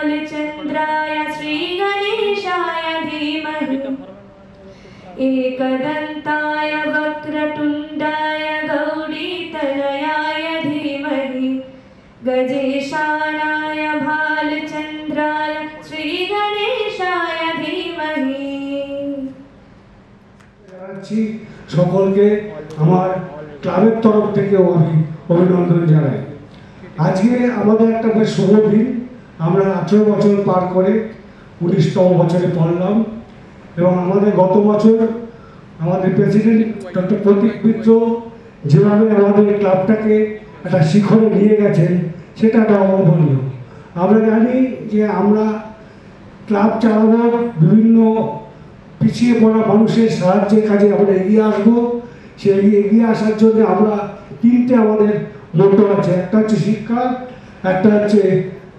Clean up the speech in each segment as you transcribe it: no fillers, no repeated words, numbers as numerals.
भालचन्द्राय श्रीगणेशाय धीमहि एकदन्ताय वक्रतुण्डाय गौरीतनयाय धीमहि गजेशानाय भालचन्द्राय श्रीगणेशाय धीमहि। সকলকে আমার ক্লাবের তরফ থেকে আমি অভিনন্দন জানাই। আজকে আমাদের একটা বেশ শুভ দিন। আমরা 18 বছর পার করে 19তম বছরে পড়লাম এবং আমাদের গত বছর আমাদের প্রেসিডেন্ট ডক্টর প্রতীক মিত্র যেভাবে আমাদের ক্লাবটাকে একটা শিখরে নিয়ে গেছেন সেটা একটা অভাবনীয়। আমরা জানি যে আমরা ক্লাব চালাবো, বিভিন্ন পিছিয়ে পড়া মানুষের সাহায্যের কাজে আমরা এগিয়ে আসবো। সেই এগিয়ে আসার জন্য আমরা তিনটে আমাদের মোটো আছে, একটা হচ্ছে শিক্ষা, একটা হচ্ছে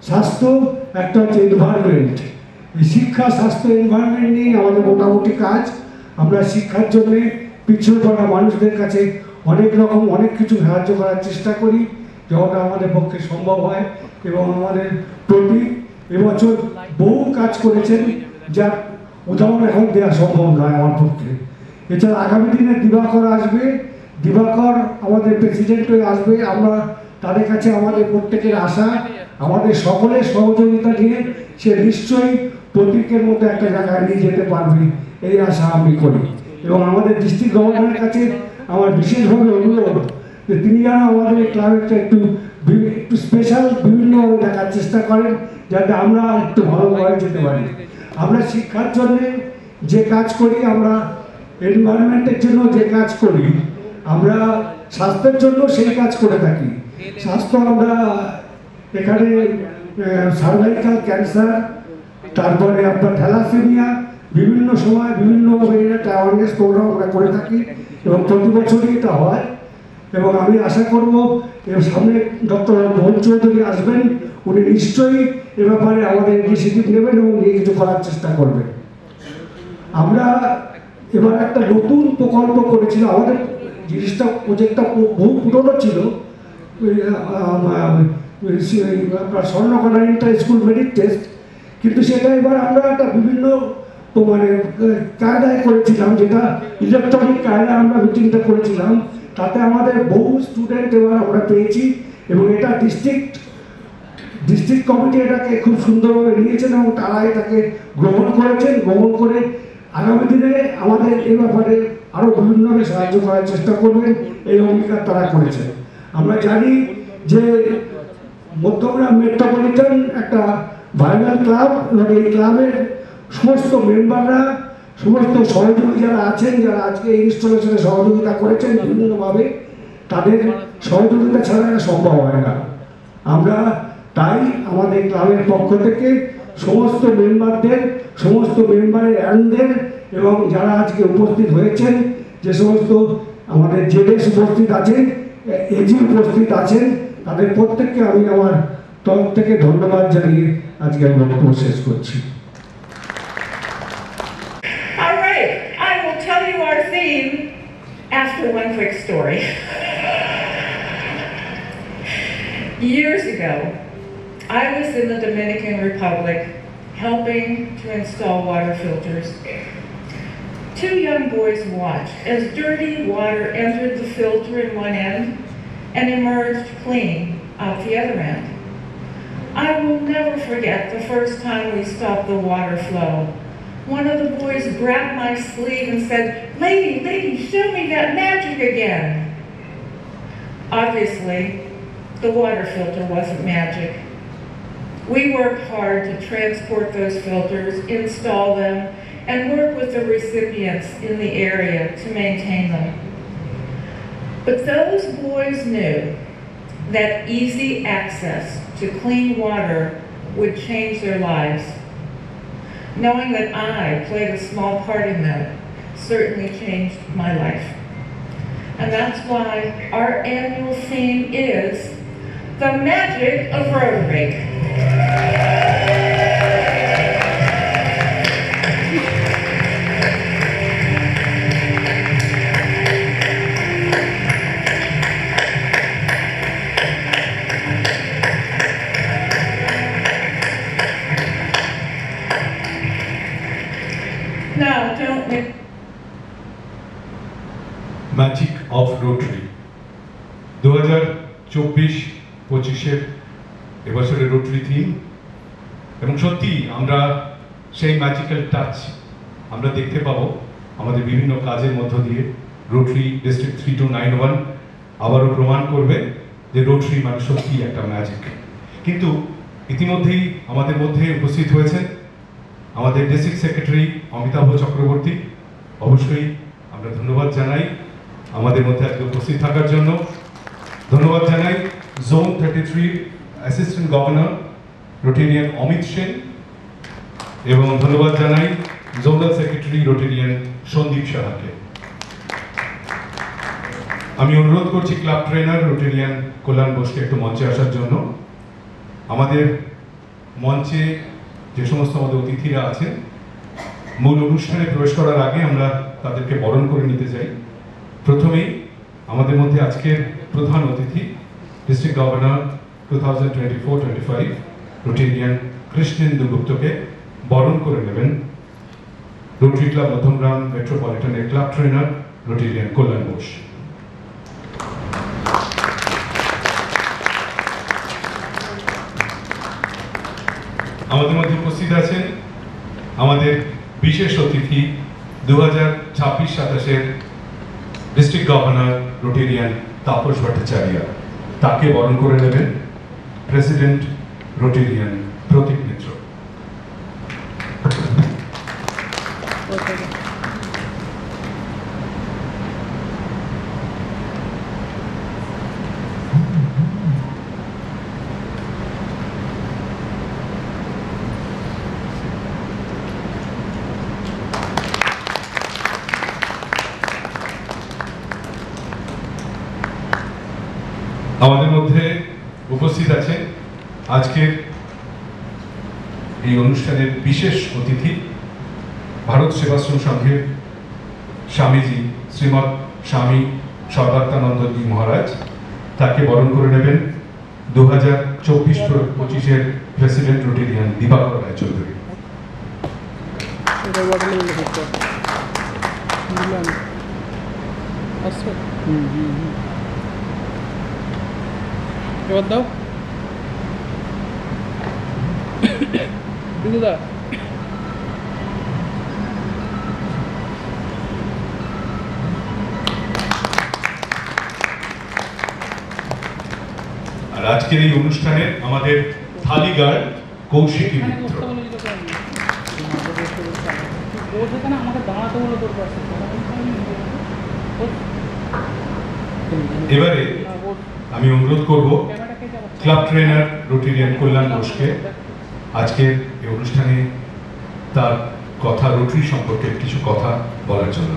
স্বাস্থ্য, একটা হচ্ছে এনভায়রনমেন্ট। এই শিক্ষা, স্বাস্থ্য, এনভায়রনমেন্ট নিয়ে আমাদের মোটামুটি কাজ। আমরা শিক্ষার জন্যে পিছিয়ে পড়া মানুষদের কাছে অনেক রকম অনেক কিছু সাহায্য করার চেষ্টা করি যতটা আমাদের পক্ষে সম্ভব হয়। এবং আমাদের প্রতীক এবছর বহু কাজ করেছেন, যা উদাহরণ এখন দেওয়া সম্ভব নয় আমার পক্ষে। এছাড়া আগামী দিনে দিবাকর আসবে, দিবাকর আমাদের প্রেসিডেন্ট হয়ে আসবে। আমরা তাদের কাছে আমাদের প্রত্যেকের আশা, আমাদের সকলের সহযোগিতা নিয়ে সে নিশ্চয়ই প্রতীকের মতো একটা জায়গায় নিয়ে যেতে পারবে, এই আশা আমি করি। এবং আমাদের ডিস্ট্রিক্ট গভর্নরের কাছে আমার বিশেষভাবে অনুরোধ যে তিনি যেন আমাদের এই ক্লাবেরটা একটু স্পেশাল বিভিন্নভাবে দেখার চেষ্টা করেন, যাতে আমরা একটু ভালোভাবে যেতে পারি। আমরা শিক্ষার জন্য যে কাজ করি, আমরা এনভায়রনমেন্টের জন্য যে কাজ করি, আমরা স্বাস্থ্যের জন্য সেই কাজ করে থাকি। স্বাস্থ্য আমরা এখানে সার্ভাইকাল ক্যান্সার, তারপরে আপনার থ্যালাসেমিয়া, বিভিন্ন সময় বিভিন্নভাবে একটা অ্যাওয়ারনেস প্রোগ্রাম আমরা করে থাকি এবং প্রতি বছরই এটা হয়। এবং আমি আশা করব এর সামনে ডক্টর মোহন চৌধুরী আসবেন, উনি নিশ্চয়ই এ ব্যাপারে আমাদের ইনিশিয়েটিভ নেবেন এবং নিয়ে কিছু করার চেষ্টা করবেন। আমরা এবার একটা নতুন প্রকল্প করেছিলাম। আমাদের জিনিসটা প্রজেক্টটা বহু পুরনো ছিল, আপনার স্বর্ণকন্যা ইন্টার স্কুল মেরিট টেস্ট, কিন্তু সেটা এবার আমরা একটা বিভিন্ন মানে কায়দায় করেছিলাম, যেটা ইলেকট্রনিক কায়দায় আমরা মিটিংটা করেছিলাম। তাতে আমাদের বহু স্টুডেন্ট এবার আমরা পেয়েছি এবং এটা ডিস্ট্রিক্ট কমিটি এটাকে খুব সুন্দরভাবে নিয়েছেন এবং তারা এটাকে গ্রহণ করেছেন। গ্রহণ করে আগামী দিনে আমাদের এই ব্যাপারে আরও বিভিন্নভাবে সাহায্য করার চেষ্টা করবেন, এই অঙ্গীকার তারা করেছেন। আমরা জানি যে মধ্যমগ্রাম মেট্রোপলিটন একটা ভাইরাল ক্লাব এবং এই ক্লাবের সমস্ত মেম্বাররা, সমস্ত সহযোগী যারা আছেন, যারা আজকে ইনস্টলেশনে সহযোগিতা করেছেন বিভিন্নভাবে, তাদের সহযোগিতা ছাড়া এটা সম্ভব হয় না। আমরা তাই আমাদের ক্লাবের পক্ষ থেকে সমস্ত মেম্বারের অ্যান্ডদের এবং যারা আজকে উপস্থিত হয়েছেন, যে সমস্ত আমাদের জেডেস উপস্থিত আছেন, এজি উপস্থিত আছেন, তাদের প্রত্যেককে আমি আমার তরফ থেকে ধন্যবাদ জানিয়ে আজকে আমি বক্তব্য শেষ করছি। Our theme after one quick story. Years ago, I was in the Dominican Republic helping to install water filters. Two young boys watched as dirty water entered the filter in one end and emerged clean out the other end. I will never forget the first time we stopped the water flow. One of the boys grabbed my sleeve and said, "Lady, show me that magic again." Obviously, the water filter wasn't magic. We worked hard to transport those filters, install them, and work with the recipients in the area to maintain them. But those boys knew that easy access to clean water would change their lives. Knowing that I played a small part in that certainly changed my life. And that's why our annual theme is the magic of Rotary. Rotary. 2024-25-এর এবছরের Rotary theme, এবং সত্যি আমরা সেই magical touch আমরা দেখতে পাবো আমাদের বিভিন্ন কাজের মধ্য দিয়ে। রোটারি ডিস্ট্রিক্ট 3291 আবারও প্রমাণ করবে যে রোটারি মানে সত্যি একটা ম্যাজিক। কিন্তু ইতিমধ্যেই আমাদের মধ্যে উপস্থিত হয়েছেন আমাদের ডিস্ট্রিক্ট সেক্রেটারি অমিতাভ চক্রবর্তী। অবশ্যই আমরা ধন্যবাদ জানাই আমাদের মধ্যে আজকে উপস্থিত থাকার জন্য। ধন্যবাদ জানাই zone 33 assistant governor Rotarian Amit Sen, এবং ধন্যবাদ জানাই জোনাল সেক্রেটারি রোটেরিয়ান সন্দীপ সাহাকে। আমি অনুরোধ করছি ক্লাব ট্রেনার রোটেরিয়ান কল্যাণ বোসকে একটু মঞ্চে আসার জন্য। আমাদের মঞ্চে যে সমস্ত আমাদের অতিথিরা আছেন, মূল অনুষ্ঠানে প্রবেশ করার আগে আমরা তাদেরকে বরণ করে নিতে চাই। প্রথমেই আমাদের মধ্যে আজকের প্রধান অতিথি ডিস্ট্রিক্ট গভর্নর 2024-25 রোটেরিয়ান কৃষ্ণেন্দু গুপ্তকে বরণ করে নেবেন রোটারি ক্লাব মধ্যমগ্রাম মেট্রোপলিটনের club trainer Rotarian Kalyan Bose. আমাদের মধ্যে উপস্থিত আছেন আমাদের বিশেষ অতিথি 2026-27-এর district governor Rotarian Tapas Bhattacharya. তাকে বরণ করে নেবেন প্রেসিডেন্ট রোটেরিয়ান প্রতীক মিত্র। আমাদের মধ্যে উপস্থিত আছেন আজকের এই অনুষ্ঠানের বিশেষ অতিথি ভারত সেবাশ্রম সংঘের স্বামীজি শ্রীমৎ স্বামী সর্বাত্মানন্দজি মহারাজ। তাকে বরণ করে নেবেন 2024-25-এর প্রেসিডেন্ট রোটেরিয়ান দিবাকর রায়চৌধুরী। এবার দাও দিদা। আর আজকের এই অনুষ্ঠানে আমাদের থালি গার্ড কৌশিকী মিত্র। এবারে আমি অনুরোধ করব ক্লাব ট্রেনার রোটেরিয়ান কল্যাণ বোসকে আজকের এই অনুষ্ঠানে তার কথা রোটারি সম্পর্কে কিছু কথা বলার জন্য।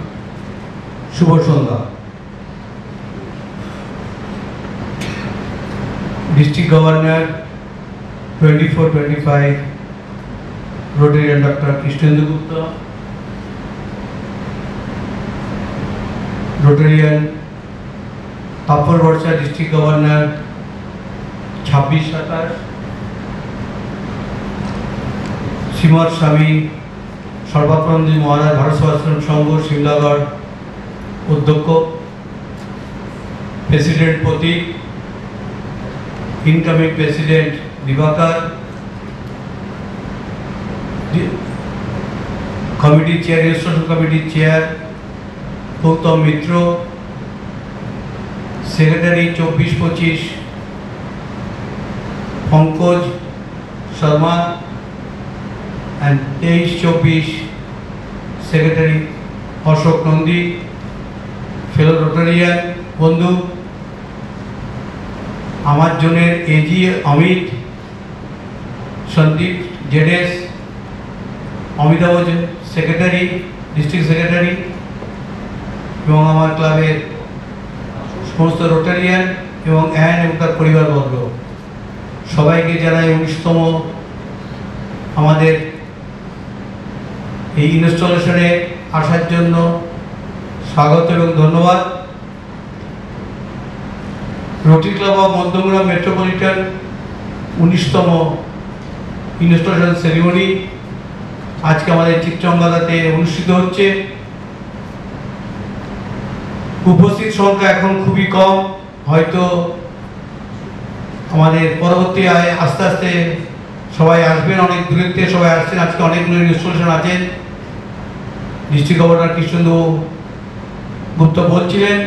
শুভ সন্ধ্যা। District governor 24-25 Rotarian doctor Krishnendu Gupta, Rotarian Tapas Bhattacharya district governor 26-27, Shrimat Swami Sarvatmanandaji Maharaj Bharat Sevashram Sangha Shimlagarh অধ্যক্ষ, president Pratik, incoming president Dibakar, কমিটির চেয়ার রেজিস্ট্রেশন কমিটির chair Goutam Mitra, secretary 24-25 Pankaj Sharma, and 23-24 secretary Ashok Nandi, fellow Rotarian বন্ধু, আমার জনের AG Amit, Sandeep ZS, Amitabh secretary district secretary, এবং আমার ক্লাবের সমস্ত রোটারিয়ান এবং অ্যান এবং তার পরিবারবর্গ সবাইকে জানাই 19তম আমাদের এই ইনস্টলেশনে আসার জন্য স্বাগত এবং ধন্যবাদ। Rotary club of Madhyamgram metropolitan 19তম ইনস্টলেশন সেরিমনি আজকে আমাদের চিত্রঙ্গাদাতে অনুষ্ঠিত হচ্ছে। উপস্থিত সংখ্যা এখন খুবই কম, হয়তো আমাদের পরবর্তী আস্তে আস্তে সবাই আসবেন, অনেক দূরের থেকে সবাই আসছেন। আজকে অনেকগুলো ইনস্টলেশন আছেন। ডিস্ট্রিক্ট গভর্নর কৃষ্ণেন্দু গুপ্ত বলছিলেন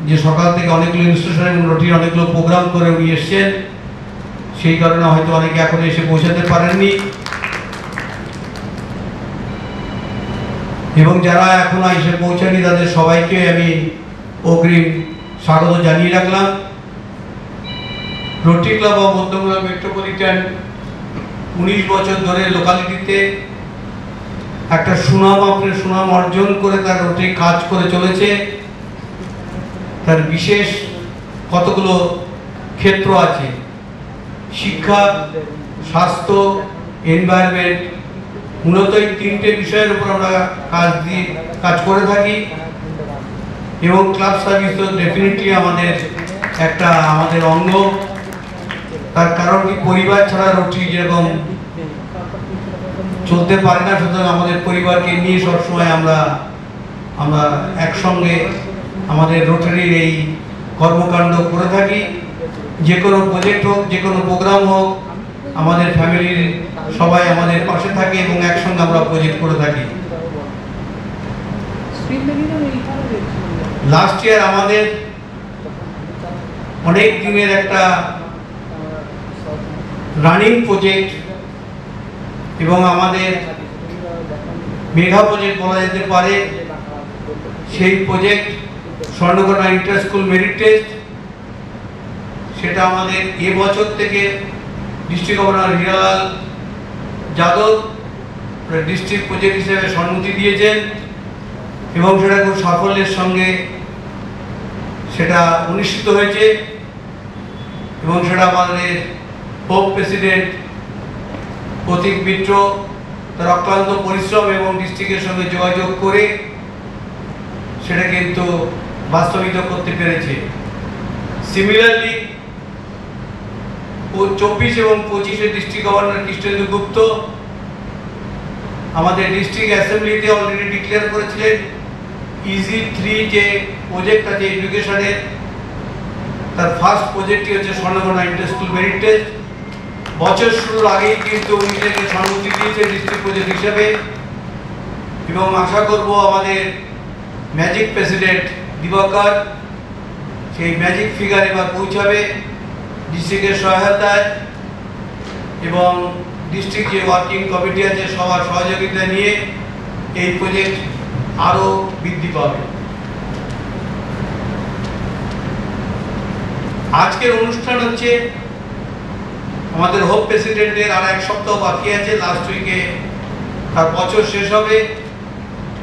যে সকাল থেকে অনেকগুলো ইনস্টলেশন এবং রোটির অনেকগুলো প্রোগ্রাম করে উনি এসছেন, সেই কারণে হয়তো অনেকে এখন এসে পৌঁছাতে পারেননি। এবং যারা এখনো এসে পৌঁছায়নি তাদের সবাইকে আমি অগ্রিম স্বাগত জানিয়ে রাখলাম। Rotary club of Madhyamgram metropolitan 19 বছর ধরে লোকালিটিতে একটা সুনাম অর্জন করে তার রোটারি কাজ করে চলেছে। তার বিশেষ কতগুলো ক্ষেত্র আছে, শিক্ষা, স্বাস্থ্য, এনভায়রনমেন্ট, মূলত এই 3টে বিষয়ের উপর আমরা কাজ করে থাকি। এবং ক্লাব সার্ভিস তো ডেফিনেটলি আমাদের অঙ্গ। তার কারণ কি, পরিবার ছাড়া রোটারি যেরকম চলতে পারে না, সুতরাং আমাদের পরিবারকে নিয়ে সবসময় আমরা একসঙ্গে আমাদের রোটারির এই কর্মকাণ্ড করে থাকি। যে কোনো প্রজেক্ট হোক, যে কোনো প্রোগ্রাম হোক, আমাদের ফ্যামিলির সবাই আমাদের পাশে থাকে এবং একসঙ্গে আমরা প্রজেক্ট করে থাকি। লাস্ট ইয়ার আমাদের অনেক দিনের একটা রানিং প্রজেক্ট এবং আমাদের মেগা প্রজেক্ট বলা যেতে পারে, সেই project Swarnakanya inter school merit test. সেটা আমাদের এবছর থেকে district governor Hiralal Yadav district project হিসেবে সম্মতি দিয়েছেন এবং সেটা খুব সাফল্যের সঙ্গে সেটা অনুষ্ঠিত হয়েছে। এবং সেটা আমাদের হোপ প্রেসিডেন্ট প্রতীক মিত্র তার অক্লান্ত পরিশ্রম এবং ডিস্ট্রিক্টের সঙ্গে যোগাযোগ করে সেটা কিন্তু বাস্তবিত করতে পেরেছে। সিমিলারলি 24 এবং 25-এ ডিস্ট্রিক্ট গভর্নর কৃষ্ণেন্দু গুপ্ত আমাদের ডিস্ট্রিক্ট অ্যাসেম্বলিতে অলরেডি ডিক্লেয়ার করেছিলেন ইজি 3 যে প্রজেক্ট আছে এডুকেশনের, তার ফার্স্ট প্রজেক্টই হচ্ছে স্বর্ণকন্যা ইন্টার স্কুল মেরিট টেস্ট। বছর শুরুর আগেই কিন্তু উনি থেকে সম্মতি দিয়েছে ডিস্ট্রিক্ট প্রজেক্ট হিসেবে। এবং আশা করব আমাদের ম্যাজিক প্রেসিডেন্ট দিবাকর সেই ম্যাজিক ফিগার এবার পৌঁছাবে ডিস্ট্রিক্টের সহায়তায় এবং ডিস্ট্রিক্ট যে ওয়ার্কিং কমিটি আছে সবার সহযোগিতা নিয়ে এই প্রজেক্ট আরও বৃদ্ধি পাবে। আজকের অনুষ্ঠান হচ্ছে আমাদের হোপ প্রেসিডেন্টের আর 1 সপ্তাহ বাকি আছে, লাস্ট উইকে তার বছর শেষ হবে।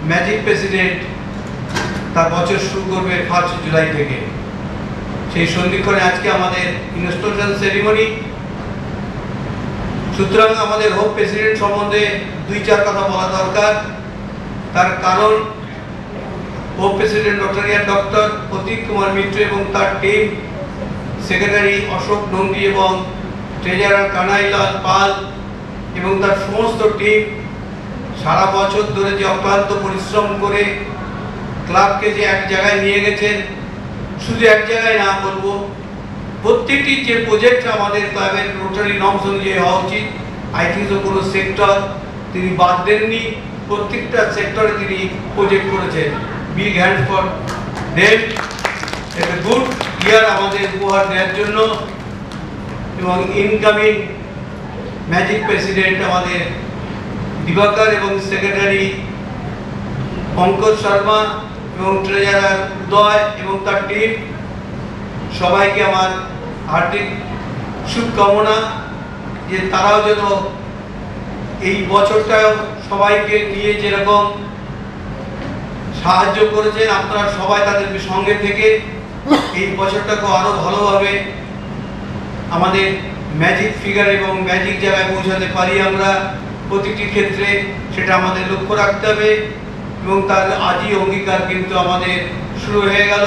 ম্যাজিক প্রেসিডেন্ট তার বছর শুরু করবে 1 জুলাই থেকে। সেই সন্ধিক্ষণে আজকে আমাদের ইনস্টলেশন সেরিমনি। সুতরাং আমাদের হোপ প্রেসিডেন্ট সম্বন্ধে 2-4 কথা বলা দরকার। তার কারণ হোপ প্রেসিডেন্ট ডক্টর প্রতীক কুমার মিত্র এবং তার টিম, সেক্রেটারি অশোক নন্দী এবং ট্রেজারার কানাইলাল পাল এবং তার সমস্ত টিম সারা বছর ধরে যে অক্লান্ত পরিশ্রম করে ক্লাবকে যে এক জায়গায় নিয়ে গেছেন, শুধু এক জায়গায় না বলবো, প্রত্যেকটি যে প্রজেক্ট আমাদের ক্লাবের রোটারি নর্মস অনুযায়ী হওয়া উচিত, আই থিঙ্ক কোনো সেক্টর তিনি বাদ দেননি। প্রত্যেকটা সেক্টরে তিনি প্রজেক্ট করেছেন। Big hand for them. একটা গুড ইয়ার আমাদের উপহার দেওয়ার জন্য। এবং ইনকামিং ম্যাজিক প্রেসিডেন্ট আমাদের দিবাকর এবং সেক্রেটারি পঙ্কজ শর্মা এবং ট্রেজারার উদয় এবং তার টিম, সবাইকে আমার হার্দিক শুভকামনা যে তারাও যেন এই বছরটাও সবাইকে নিয়ে যেরকম সাহায্য করেছেন, আপনারা সবাই তাদের সঙ্গে থেকে এই বছরটাকে আরো ভালোভাবে আমাদের ম্যাজিক ফিগার এবং ম্যাজিক জায়গায় পৌঁছাতে পারি আমরা প্রতিটি ক্ষেত্রে, সেটা আমাদের লক্ষ্য রাখতে হবে। এবং তার আজই অঙ্গীকার কিন্তু আমাদের শুরু হয়ে গেল।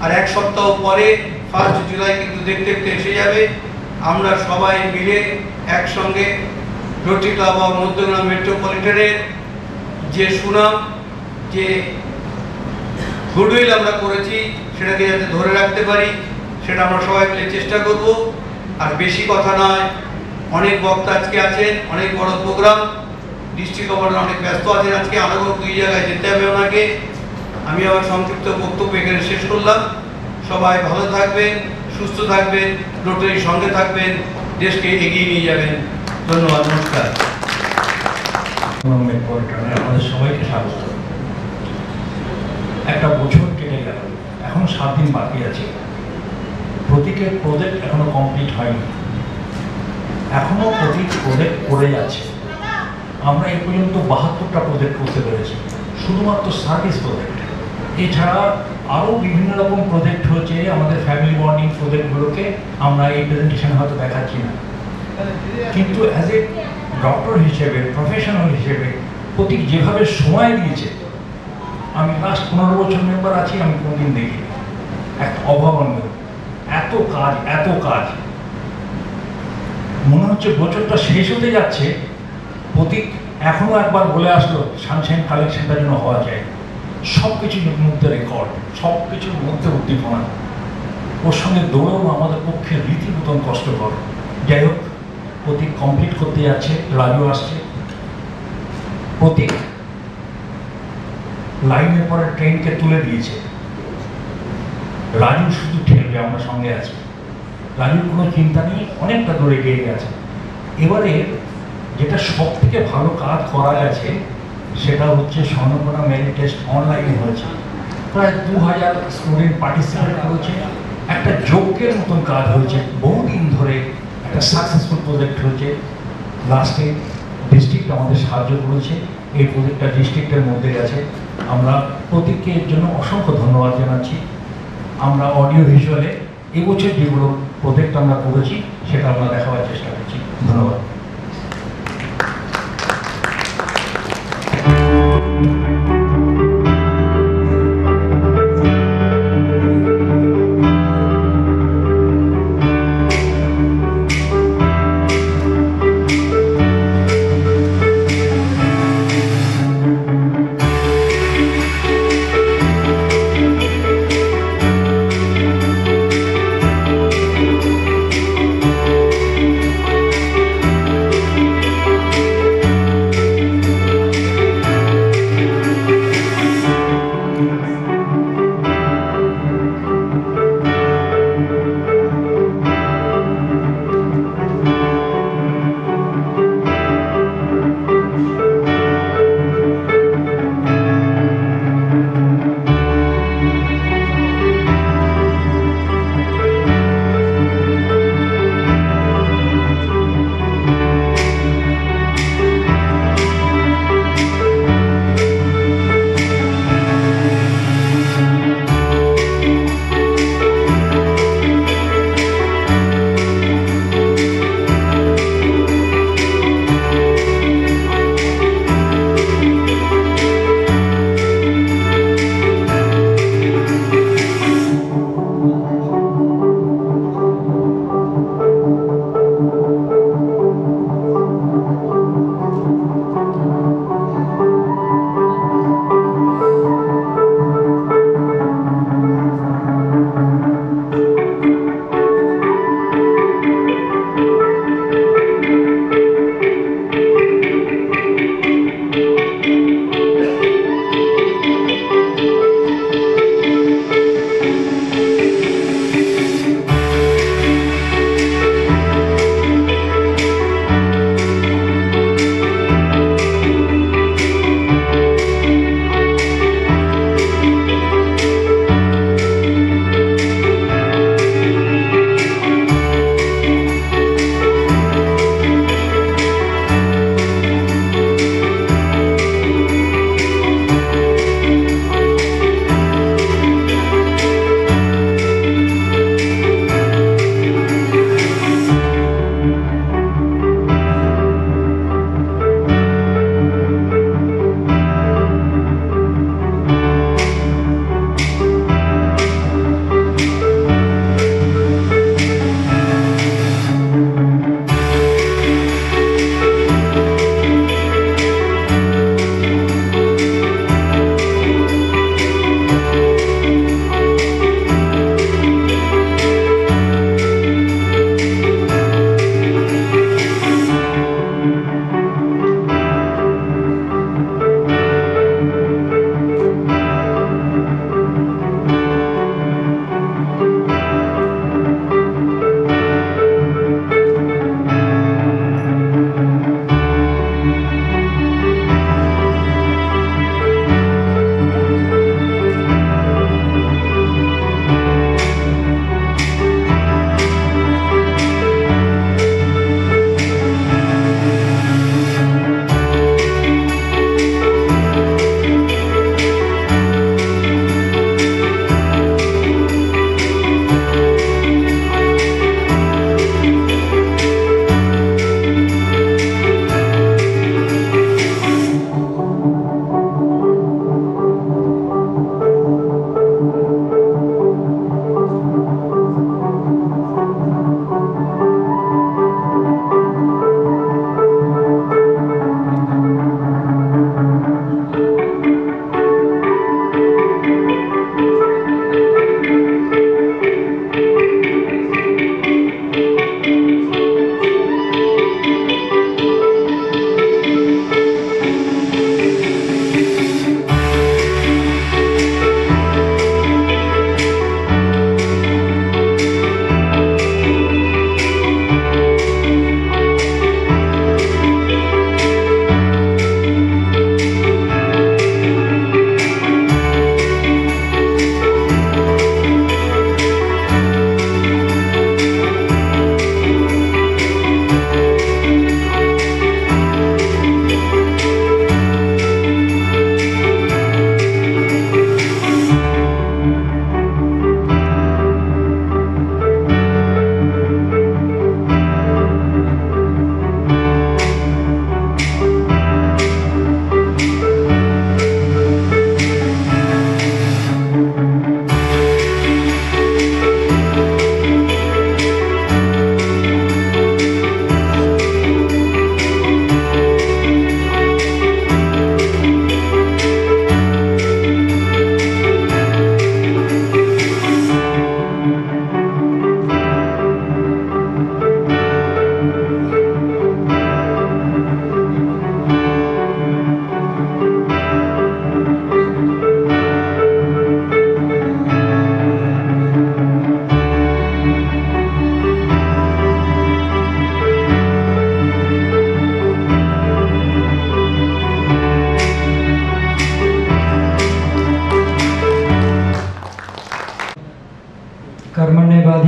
আর 1 সপ্তাহ পরে 1 জুলাই কিন্তু দেখতে দেখতে এসে যাবে। আমরা সবাই মিলে একসঙ্গে রোটারি ক্লাব অফ মধ্যমগ্রাম মেট্রোপলিটনের যে সুনাম, যে গুডউইল আমরা করেছি সেটাকে যাতে ধরে রাখতে পারি সেটা আমরা সবাই মিলে চেষ্টা করব। আর বেশি কথা নয়, অনেক বক্তা আজকে আছেন, অনেক বড় প্রোগ্রাম, ডিস্ট্রিক্ট গভর্নর অনেক ব্যস্ত আছেন, আজকে আরও 2 জায়গায় যেতে হবে ওনাকে। আমি আমার সংক্ষিপ্ত বক্তব্য এখানে শেষ করলাম। সবাই ভালো থাকবেন, সুস্থ থাকবেন, রোটারির সঙ্গে থাকবেন, দেশকে এগিয়ে নিয়ে যাবেন। ধন্যবাদ, নমস্কার। আমাদের সবাইকে স্বাগত। একটা বছর কেটে গেল, এখন 7 দিন বাকি আছে। প্রতীকের প্রজেক্ট এখনো কমপ্লিট হয়নি, এখনো প্রতীক প্রজেক্ট করে যাচ্ছে। আমরা এই পর্যন্ত 72টা প্রজেক্ট করতে পেরেছি, শুধুমাত্র সার্ভিস প্রজেক্ট। এছাড়া আরও বিভিন্ন রকম প্রজেক্ট হচ্ছে। আমাদের ফ্যামিলি বন্ডিং প্রজেক্টগুলোকে আমরা এই প্রেজেন্টেশন হয়তো দেখাচ্ছি না, কিন্তু অ্যাজ এ ডক্টর হিসেবে, প্রফেশনাল হিসেবে প্রতীক যেভাবে সময় দিয়েছে, আমি লাস্ট 15 বছর মেম্বার আছি, আমি কোনোদিন দেখিনি। একটা অভাবনীয়, এত কাজ মনে হচ্ছে বছরটা শেষ হতে যাচ্ছে। প্রতীক এখনো একবার বলে আসলো সানশাইন কালেকশনটা যেন হওয়া যায়। সব কিছুর মধ্যে রেকর্ড, সব কিছুর মধ্যে উদ্দীপনা, ওর সঙ্গে দৌড়ানো আমাদের পক্ষে রীতিমতন কষ্টকর। যাই হোক, প্রতীক কমপ্লিট করতে যাচ্ছে, রাজু আসছে। প্রতীক লাইনের পরে ট্রেনকে তুলে দিয়েছে, রাজু শুধু ঠেলবে, আমরা সঙ্গে আছি। রাজুর কোনো চিন্তা নেই, অনেকটা দূরে এগিয়ে গেছে। এবারে যেটা সব থেকে ভালো কাজ করা গেছে সেটা হচ্ছে স্বর্ণপূর্ণা মেরিট টেস্ট অনলাইনে হয়েছে। প্রায় 2000 স্টুডেন্ট পার্টিসিপেট করেছে। একটা যজ্ঞের মতন কাজ হয়েছে, বহুদিন ধরে একটা সাকসেসফুল প্রজেক্ট হয়েছে। লাস্টে ডিস্ট্রিক্ট আমাদের সাহায্য করেছে, এই প্রজেক্টটা ডিস্ট্রিক্টের মধ্যে গেছে। আমরা প্রতীককে এর জন্য অসংখ্য ধন্যবাদ জানাচ্ছি। আমরা অডিও ভিজুয়ালে এবছর যেগুলো প্রজেক্ট আমরা করেছি সেটা আমরা দেখাবার চেষ্টা করছি। ধন্যবাদ।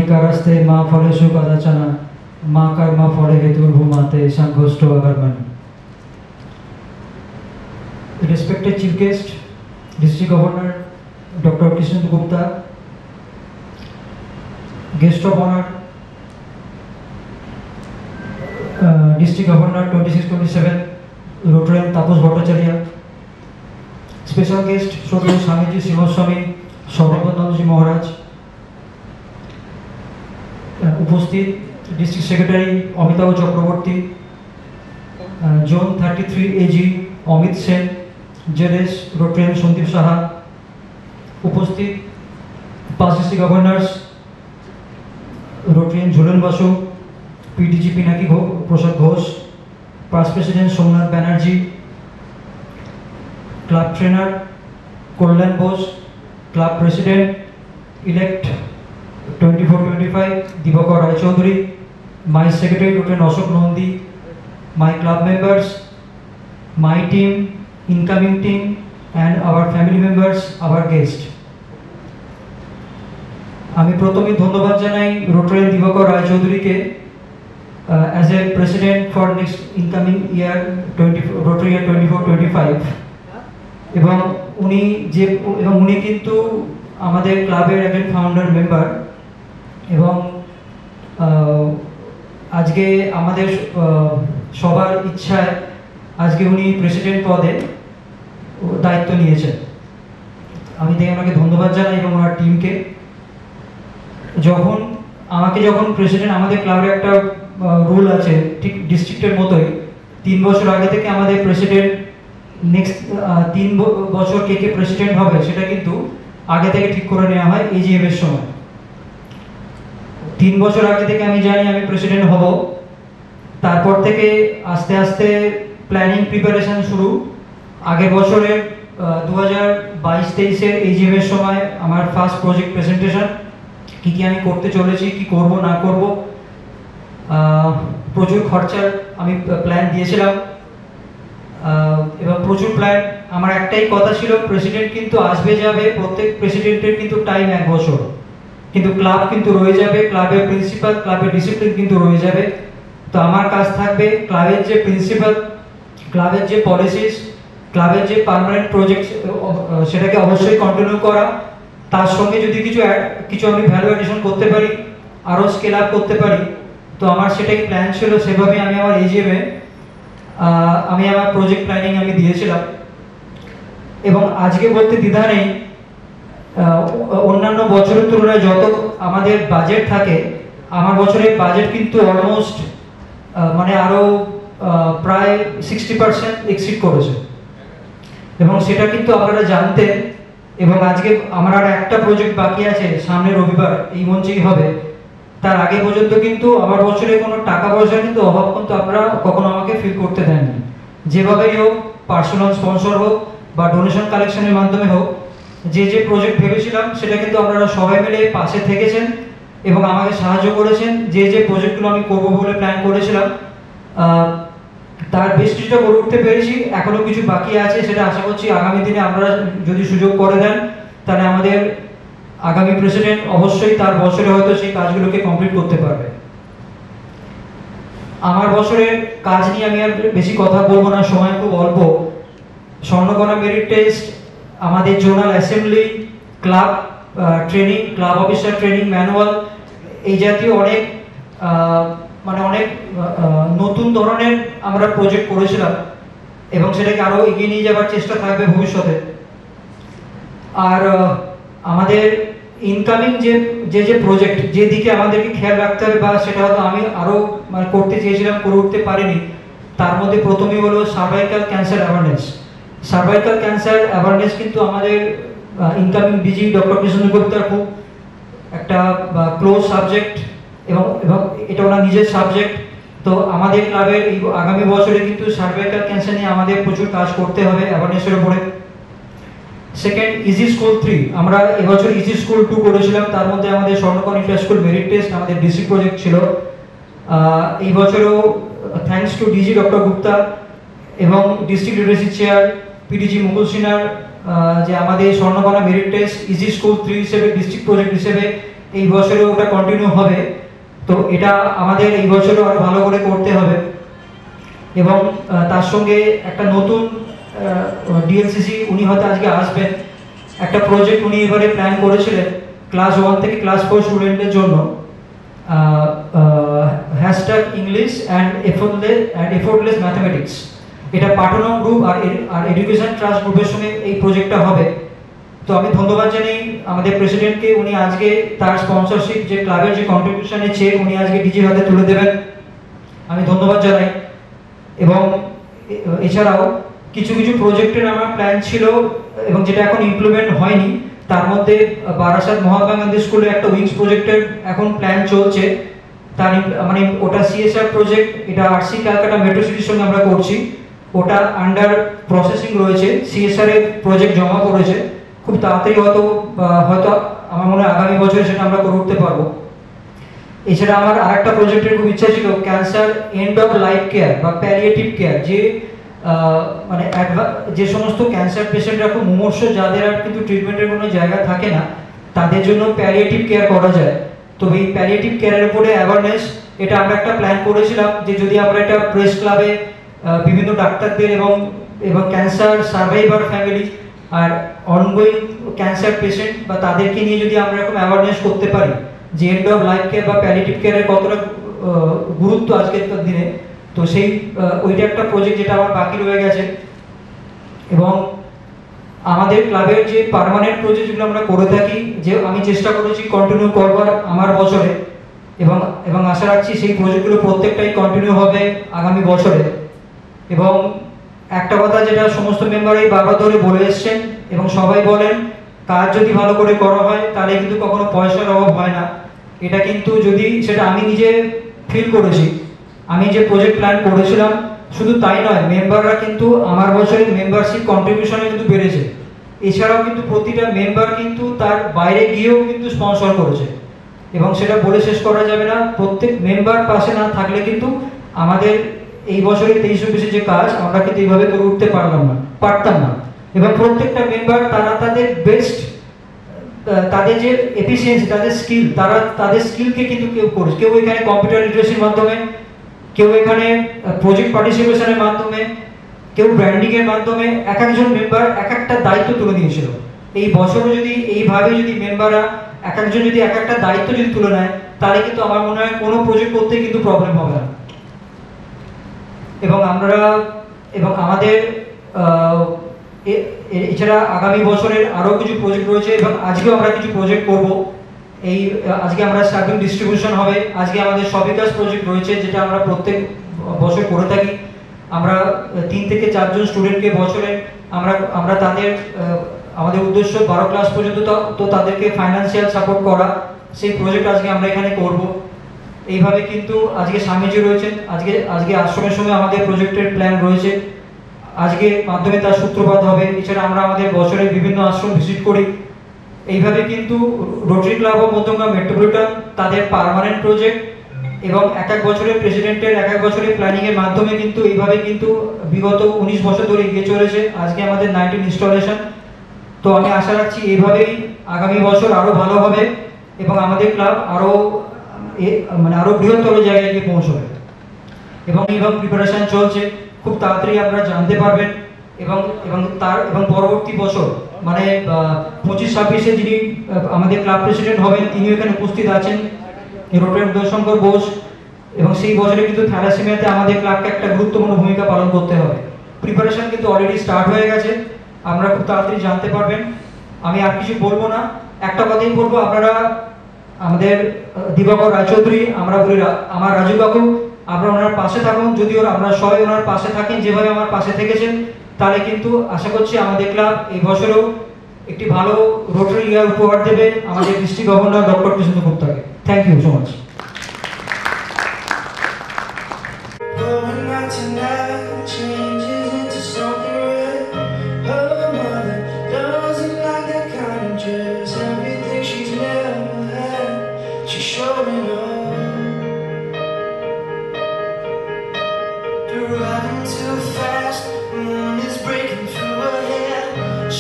कारास्ते माँ फलेषु कदाचन माँ कर्म फले हेतुर्भूमाते संघोष्ठ अकर्मणि। Respected Chief Guest, District Governor Dr. Krishnan Gupta, Guest of Honor, District Governor 26-27, Rotarian Tapas Bhattacharya, Special Guest Shrodhaya Swamiji Srimad Swami Saurabhanandaji Maharaj, উপস্থিত district secretary Amitabha Chakraborty, zone 33 AG Amit Sen, ZS Rotarian Sandip Saha, উপস্থিত পাঁচ district governors Rotarian Jhulan Basu, PDG Pinaki Prasad Ghosh, past president Somnath Banerjee, club trainer Kalyan Bose, club president elect 24-25 Dibakar Rai Chaudhary, my secretary Dr. Ashok Nandi, my club members, my team, incoming team, and our family members, our guests. আমি প্রথমে ধন্যবাদ জানাই Rotarian Dibakar Roy চৌধুরীকে as a president for next incoming year Rotary year 24-25 এবং উনি কিন্তু আমাদের ক্লাবের একজন ফাউন্ডার মেম্বার এবং আজকে আমাদের সবার ইচ্ছায় আজকে উনি প্রেসিডেন্ট পদে দায়িত্ব নিয়েছেন। আমি তাই ওনাকে ধন্যবাদ জানাই এবং ওনার টিমকে। যখন প্রেসিডেন্ট, আমাদের ক্লাবের একটা রুল আছে ঠিক ডিস্ট্রিক্টের মতোই, 3 বছর আগে থেকে আমাদের প্রেসিডেন্ট নেক্সট 3 বছর কে প্রেসিডেন্ট হবে সেটা কিন্তু আগে থেকে ঠিক করে নেওয়া হয় এজিএম এর সময়। 3 বছর আগে থেকে আমি জানি আমি প্রেসিডেন্ট হব, তারপর থেকে আস্তে আস্তে প্ল্যানিং প্রিপারেশন শুরু। আগের বছরের 2022-23-এর এজিএম এর সময় আমার ফার্স্ট প্রজেক্ট প্রেজেন্টেশন, কি আমি করতে চলেছি, কি করব না করব, প্রচুর খরচার আমি প্ল্যান দিয়েছিলাম এবং প্রচুর প্ল্যান। আমার একটাই কথা ছিল, প্রেসিডেন্ট কিন্তু আসবে যাবে, প্রত্যেক প্রেসিডেন্টের কিন্তু টাইম 1 বছর, কিন্তু ক্লাব কিন্তু রয়ে যাবে, ক্লাবের প্রিন্সিপাল, ক্লাবের ডিসিপ্লিন কিন্তু রয়ে যাবে। তো আমার কাজ থাকবে ক্লাবের যে প্রিন্সিপাল, ক্লাবের যে পলিসিস, ক্লাবের যে পার্মানেন্ট প্রজেক্ট সেটাকে অবশ্যই কন্টিনিউ করা, তার সঙ্গে যদি কিছু আমি ভ্যালু এডিশন করতে পারি, আরও স্কেল আপ করতে পারি, তো আমার সেটাই প্ল্যান ছিল। সেভাবে আমি আমার এজিএমে আমি আমার প্রজেক্ট প্ল্যানিং আমি দিয়েছিলাম এবং আজকে বলতে দ্বিধা নেই, অন্যান্য বছরের তুলনায় যত আমাদের বাজেট থাকে, আমার বছরের বাজেট কিন্তু অলমোস্ট মানে আরও প্রায় 60% এক্সিড করেছে এবং সেটা কিন্তু আপনারা জানতেন। এবং আজকে আমার আর একটা প্রজেক্ট বাকি আছে, সামনে রবিবার এই মঞ্চেই হবে। তার আগে পর্যন্ত কিন্তু আমার বছরে কোনো টাকা পয়সা কিন্তু অভাব কিন্তু আপনারা কখনো আমাকে ফিল করতে দেননি। যেভাবেই হোক, পার্সোনাল স্পন্সর হোক বা ডোনেশন কালেকশনের মাধ্যমে হোক, যে প্রজেক্ট ভেবেছিলাম সেটা কিন্তু আপনারা সবাই মিলে পাশে থেকেছেন এবং আমাকে সাহায্য করেছেন। যে প্রজেক্টগুলো আমি করবো বলে প্ল্যান করেছিলাম তার বেশ কিছুটা করে উঠতে পেরেছি, এখনো কিছু বাকি আছে, সেটা আশা করছি আগামী দিনে আপনারা যদি সুযোগ করে দেন তাহলে আমাদের আগামী প্রেসিডেন্ট অবশ্যই তার বছরে হয়তো সেই কাজগুলোকে কমপ্লিট করতে পারবে। আমার বছরের কাজ নিয়ে আমি আর বেশি কথা বলবো না, সময় খুব অল্প। স্বর্ণকণা মেরিট টেস্ট, আমাদের zonal assembly, club training, club officer training manual, এই জাতীয় অনেক নতুন ধরনের আমরা প্রজেক্ট করেছিলাম এবং সেটাকে আরও এগিয়ে নিয়ে যাওয়ার চেষ্টা থাকবে ভবিষ্যতে। আর আমাদের ইনকামিং যে প্রজেক্ট, যেদিকে আমাদেরকে খেয়াল রাখতে হবে বা সেটা হয়তো আমি আরও করতে চেয়েছিলাম, করে উঠতে পারিনি, তার মধ্যে প্রথমেই হলো cervical cancer awareness. Cervical cancer awareness কিন্তু আমাদের ইনকামিং ডিজি ডক্টর কৃষ্ণ গুপ্তার খুব একটা ক্লোজ সাবজেক্ট এবং এটা ওনার নিজের সাবজেক্ট। তো আমাদের ক্লাবের এই আগামী বছরে কিন্তু সার্ভাইকাল ক্যান্সার নিয়ে আমাদের প্রচুর কাজ করতে হবে অ্যাওয়ারনেসের উপরে। সেকেন্ড, ইজি স্কুল 3, আমরা এবছর ইজি স্কুল 2 করেছিলাম, তার মধ্যে আমাদের Swarnakana inter school merit test আমাদের ডিস্ট্রিক্ট প্রজেক্ট ছিল। এই বছরও thanks to DG doctor Gupta এবং district leadership chair PDG Mukul সিনহার যে আমাদের স্বর্ণকণা মেরিট টেস্ট ইজি স্কুল 3 হিসেবে ডিস্ট্রিক্ট প্রজেক্ট হিসেবে এই বছরেও ওটা কন্টিনিউ হবে। তো এটা আমাদের এই বছরও আরো ভালো করে করতে হবে। এবং তার সঙ্গে একটা নতুন ডিএলসিসি উনি হয়তো আজকে আসবেন, একটা প্রজেক্ট উনি এবারে প্ল্যান করেছিলেন ক্লাস 1 থেকে ক্লাস 4 স্টুডেন্টদের জন্য, hashtag English and effortless mathematics. এটা পাটনম গ্রুপ আর এডুকেশন ট্রাস্ট গ্রুপের সঙ্গে এই প্রজেক্টটা হবে। তো আমি ধন্যবাদ জানাই আমাদের প্রেসিডেন্টকে, উনি আজকে তার স্পন্সরশিপ যে ক্লাবের যে কন্ট্রিবিউশনের চেক উনি আজকে ডিজির হাতে তুলে দেবেন, আমি ধন্যবাদ জানাই। এবং এছাড়াও কিছু কিছু প্রজেক্টের আমার প্ল্যান ছিল এবং যেটা এখন ইমপ্লিমেন্ট হয়নি, তার মধ্যে বারাসাত মহাত্মা গান্ধী স্কুলে একটা উইংস প্রজেক্টের এখন প্ল্যান চলছে। তার মানে ওটা সিএসআর প্রজেক্ট, এটা আরসি ক্যালকাটা মেট্রো সিটির সঙ্গে আমরা করছি, ওটা আন্ডার প্রসেসিং রয়েছে, সিএসআর এর প্রজেক্ট জমা পড়েছে, খুব তাড়াতাড়ি হয়তো আমার মনে হয় আগামী বছরে সেটা আমরা করে উঠতে পারবো। এছাড়া আমার আরেকটা প্রজেক্টের খুব ইচ্ছা ছিল, cancer end of life care বা প্যালিয়েটিভ কেয়ার, যে মানে যে সমস্ত ক্যান্সার পেশেন্টরা খুব মুমূর্ষু, যাদের আর কিন্তু ট্রিটমেন্টের কোনো জায়গা থাকে না, তাদের জন্য প্যালিয়েটিভ কেয়ার করা যায়। তো এই প্যালিয়েটিভ কেয়ারের উপরে অ্যাওয়ারনেস, এটা আমরা একটা প্ল্যান করেছিলাম যে যদি আমরা এটা প্রেস ক্লাবে বিভিন্ন ডাক্তারদের এবং ক্যান্সার সার্ভাইভার ফ্যামিলি আর অনগোয়িং ক্যান্সার পেশেন্ট বা তাদেরকে নিয়ে যদি আমরা এরকম অ্যাওয়ারনেস করতে পারি যে এন্ড অফ লাইফ কেয়ার বা প্যালিয়েটিভ কেয়ারের কতটা গুরুত্ব আজকের দিনে, তো সেই ওইটা একটা প্রজেক্ট যেটা আমার বাকি রয়ে গেছে। এবং আমাদের ক্লাবের যে পার্মানেন্ট প্রজেক্ট যেগুলো আমরা করে থাকি, যে আমি চেষ্টা করেছি কন্টিনিউ করবার আমার বছরে, এবং আশা রাখছি সেই প্রজেক্টগুলো প্রত্যেকটাই কন্টিনিউ হবে আগামী বছরে। এবং একটা কথা যেটা সমস্ত মেম্বারই বারবার ধরে বলে এসছেন এবং সবাই বলেন, কাজ যদি ভালো করে করা হয় তাহলে কিন্তু কখনো পয়সার অভাব হয় না। এটা কিন্তু যদি সেটা আমি নিজে ফিল করেছি, আমি যে প্রজেক্ট প্ল্যান করেছিলাম, শুধু তাই নয়, মেম্বাররা কিন্তু আমার বছরে মেম্বারশিপ কন্ট্রিবিউশনে কিন্তু বেড়েছে। এছাড়াও কিন্তু প্রতিটা মেম্বার কিন্তু তার বাইরে গিয়েও কিন্তু স্পন্সর করেছে, এবং সেটা বলে শেষ করা যাবে না। প্রত্যেক মেম্বার পাশে না থাকলে কিন্তু আমাদের এই বছরে 23-24 যে কাজ আমরা কিন্তু এইভাবে করে উঠতে পারতাম না। এবং প্রত্যেকটা মেম্বার তারা তাদের বেস্ট, তাদের যে এফিসিয়েন্সি, তাদের স্কিল, তাদের স্কিলকে কিন্তু কেউ এখানে কম্পিউটার লিটারেসির মাধ্যমে, কেউ এখানে প্রজেক্ট পার্টিসিপেশনের মাধ্যমে, কেউ ব্র্যান্ডিং এর মাধ্যমে, এক একজন মেম্বার এক একটা দায়িত্ব তুলে নিয়েছিল। এই বছরে যদি এইভাবে যদি মেম্বাররা এক একজন যদি এক একটা দায়িত্ব যদি তুলে নেয়, তাহলে কিন্তু আমার মনে হয় কোনো প্রজেক্ট করতে কিন্তু প্রবলেম হবে না। এবং আমাদের এছাড়া আগামী বছরের আরো কিছু প্রজেক্ট রয়েছে, এবং আজকেও আমরা কিছু প্রজেক্ট করব। আজকে আমরা সার্ভিং ডিস্ট্রিবিউশন হবে, আজকে আমাদের সবিকাশ প্রজেক্ট রয়েছে, যেটা আমরা প্রত্যেক বছর করে থাকি। আমরা 3 থেকে 4 জন স্টুডেন্টকে বছরে আমরা তাদের আমাদের উদ্দেশ্য 12 ক্লাস পর্যন্ত তো তাদেরকে ফাইন্যান্সিয়াল সাপোর্ট করা, সেই প্রজেক্ট আজকে আমরা এখানে করব। এইভাবে কিন্তু আজকে স্বামীজি রয়েছেন, আজকে আশ্রমের সময় আমাদের প্রজেক্টের প্ল্যান রয়েছে, আজকে মাধ্যমে তার সূত্রপাত হবে। এছাড়া আমরা আমাদের বছরে বিভিন্ন আশ্রম ভিজিট করি। এইভাবে কিন্তু rotary club of Madhyamgram metropolitan তাদের পার্মানেন্ট প্রজেক্ট এবং এক এক বছরের প্রেসিডেন্টের এক এক বছরের প্ল্যানিং এর মাধ্যমে কিন্তু এইভাবে কিন্তু বিগত 19 বছর ধরে এগিয়ে চলেছে। আজকে আমাদের 19 ইনস্টলেশন। তো আমি আশা রাখছি এইভাবেই আগামী বছর আরো ভালো হবে এবং আমাদের ক্লাব আরো বৃহত্তর জায়গায় গিয়ে পৌঁছবে। এবং প্রিপারেশন চলছে, খুব তাড়াতাড়ি আপনারা জানতে পারবেন। এবং পরবর্তী বছর মানে 25-26-এ যিনি আমাদের ক্লাব প্রেসিডেন্ট হবেন, তিনিও এখানে উপস্থিত আছেন, রোটারি উদয়শঙ্কর বোস। এবং সেই বছরে কিন্তু থ্যালাসেমিয়াতে আমাদের ক্লাবকে একটা গুরুত্বপূর্ণ ভূমিকা পালন করতে হবে। প্রিপারেশন কিন্তু অলরেডি স্টার্ট হয়ে গেছে, আপনারা খুব তাড়াতাড়ি জানতে পারবেন। আমি আর কিছু বলবো না, একটা কথাই বলবো, আপনারা আমাদের দিবাকর রায়চৌধুরী, আমরা বলি আমার রাজু বাবু, আপনারা ওনার পাশে থাকুন। যদি আমরা সবাই ওনার পাশে থাকেন যেভাবে আমার পাশে থেকেছেন, তাহলে কিন্তু আশা করছি আমাদের ক্লাব এই বছরেও একটি ভালো রোটারি ইয়ার উপহার দেবে আমাদের ডিস্ট্রিক্ট গভর্নর ডক্টর কৃষ্ণ গুপ্তাকে। Thank you so much.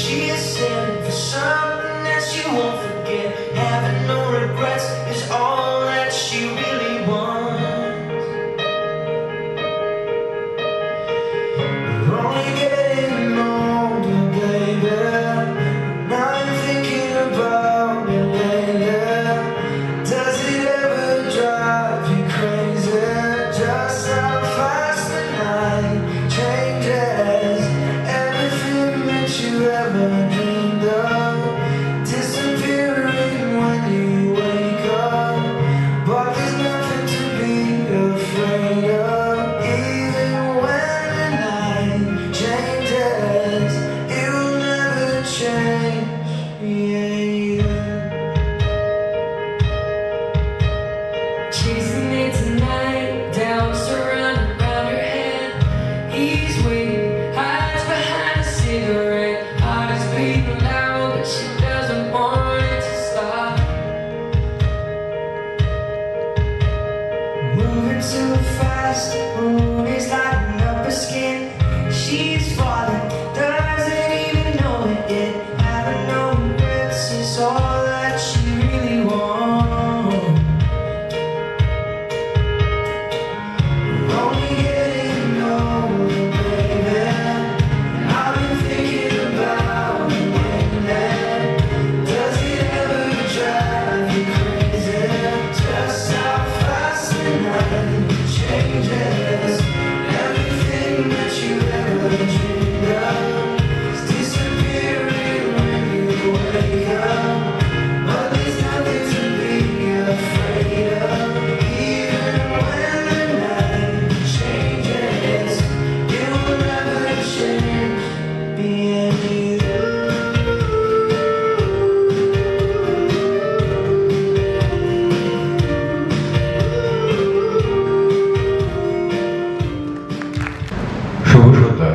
She is setting for something that she won't forget, having no regrets. নম্রতা,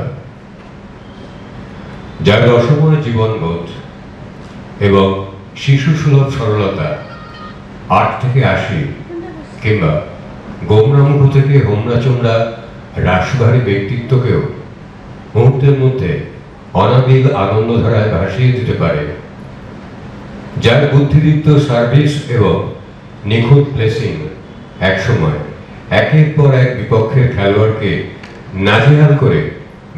যার রসময় জীবনবোধ এবং শিশু সুলভ সরলতা 8 থেকে 80 কিংবা গোমরামুখ থেকে হোমরা চোমরা রাসভারী ব্যক্তিত্বকেও মুহূর্তের মধ্যে অনাবিল আনন্দধারায় ভাসিয়ে দিতে পারে, যার বুদ্ধিদীপ্ত সার্ভিস এবং নিখুঁত প্লেসিং একসময় একের পর এক বিপক্ষের খেলোয়াড়কে নাজেহাল করে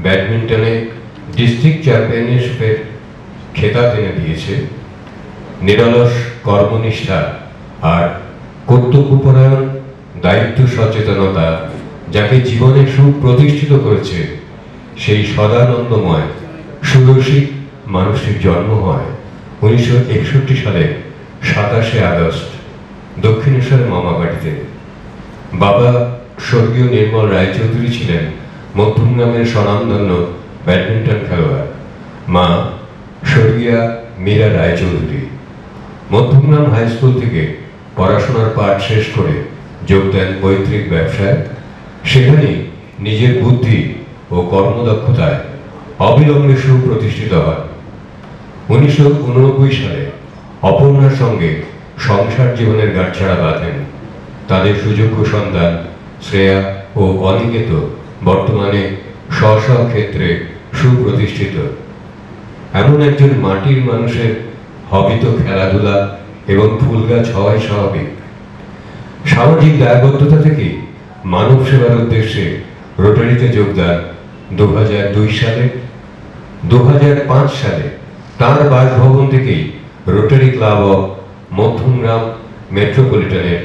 ব্যাডমিন্টনে ডিস্ট্রিক্ট চ্যাম্পিয়নশিপের খেতাব এনে দিয়েছে, নিরলস কর্মনিষ্ঠা আর কর্তব্যপরায়ণ দায়িত্ব সচেতনতা যাকে জীবনে সুপ্রতিষ্ঠিত করেছে, সেই সদানন্দময় সুরসিক মানুষের জন্ম হয় 1961 সালে 27 আগস্ট দক্ষিণেশ্বরের মামাবাড়িতে। বাবা স্বর্গীয় নির্মল রায়চৌধুরী ছিলেন মধ্যমগ্রামের স্বনামধন্য ব্যাডমিন্টন খেলোয়াড়, মা স্বর্গীয়া মীরা রায়চৌধুরী। মধ্যমগ্রাম হাই স্কুল থেকে পড়াশোনার পাঠ শেষ করে যোগ দেন পৈতৃক ব্যবসায়। সেখানেই নিজের বুদ্ধি ও কর্মদক্ষতায় অবিলম্বে সুপ্রতিষ্ঠিত হয়। 1989 সালে অপর্ণার সঙ্গে সংসার জীবনের গাঁটছড়া বাঁধেন। তাদের সুযোগ্য সন্তান শ্রেয়া ও অনিকেত বর্তমানে স্ব ক্ষেত্রে সুপ্রতিষ্ঠিত। এমন একজন মাটির মানুষের হবি তো খেলাধুলা এবং ফুল গাছ হওয়াই স্বাভাবিক। সামাজিক দায়বদ্ধতা থেকে মানব সেবার উদ্দেশ্যে রোটারিতে যোগদান 2002 সালে। 2005 সালে তাঁর বাসভবন থেকেই রোটারি ক্লাব অফ মধ্যমগ্রাম মেট্রোপলিটনের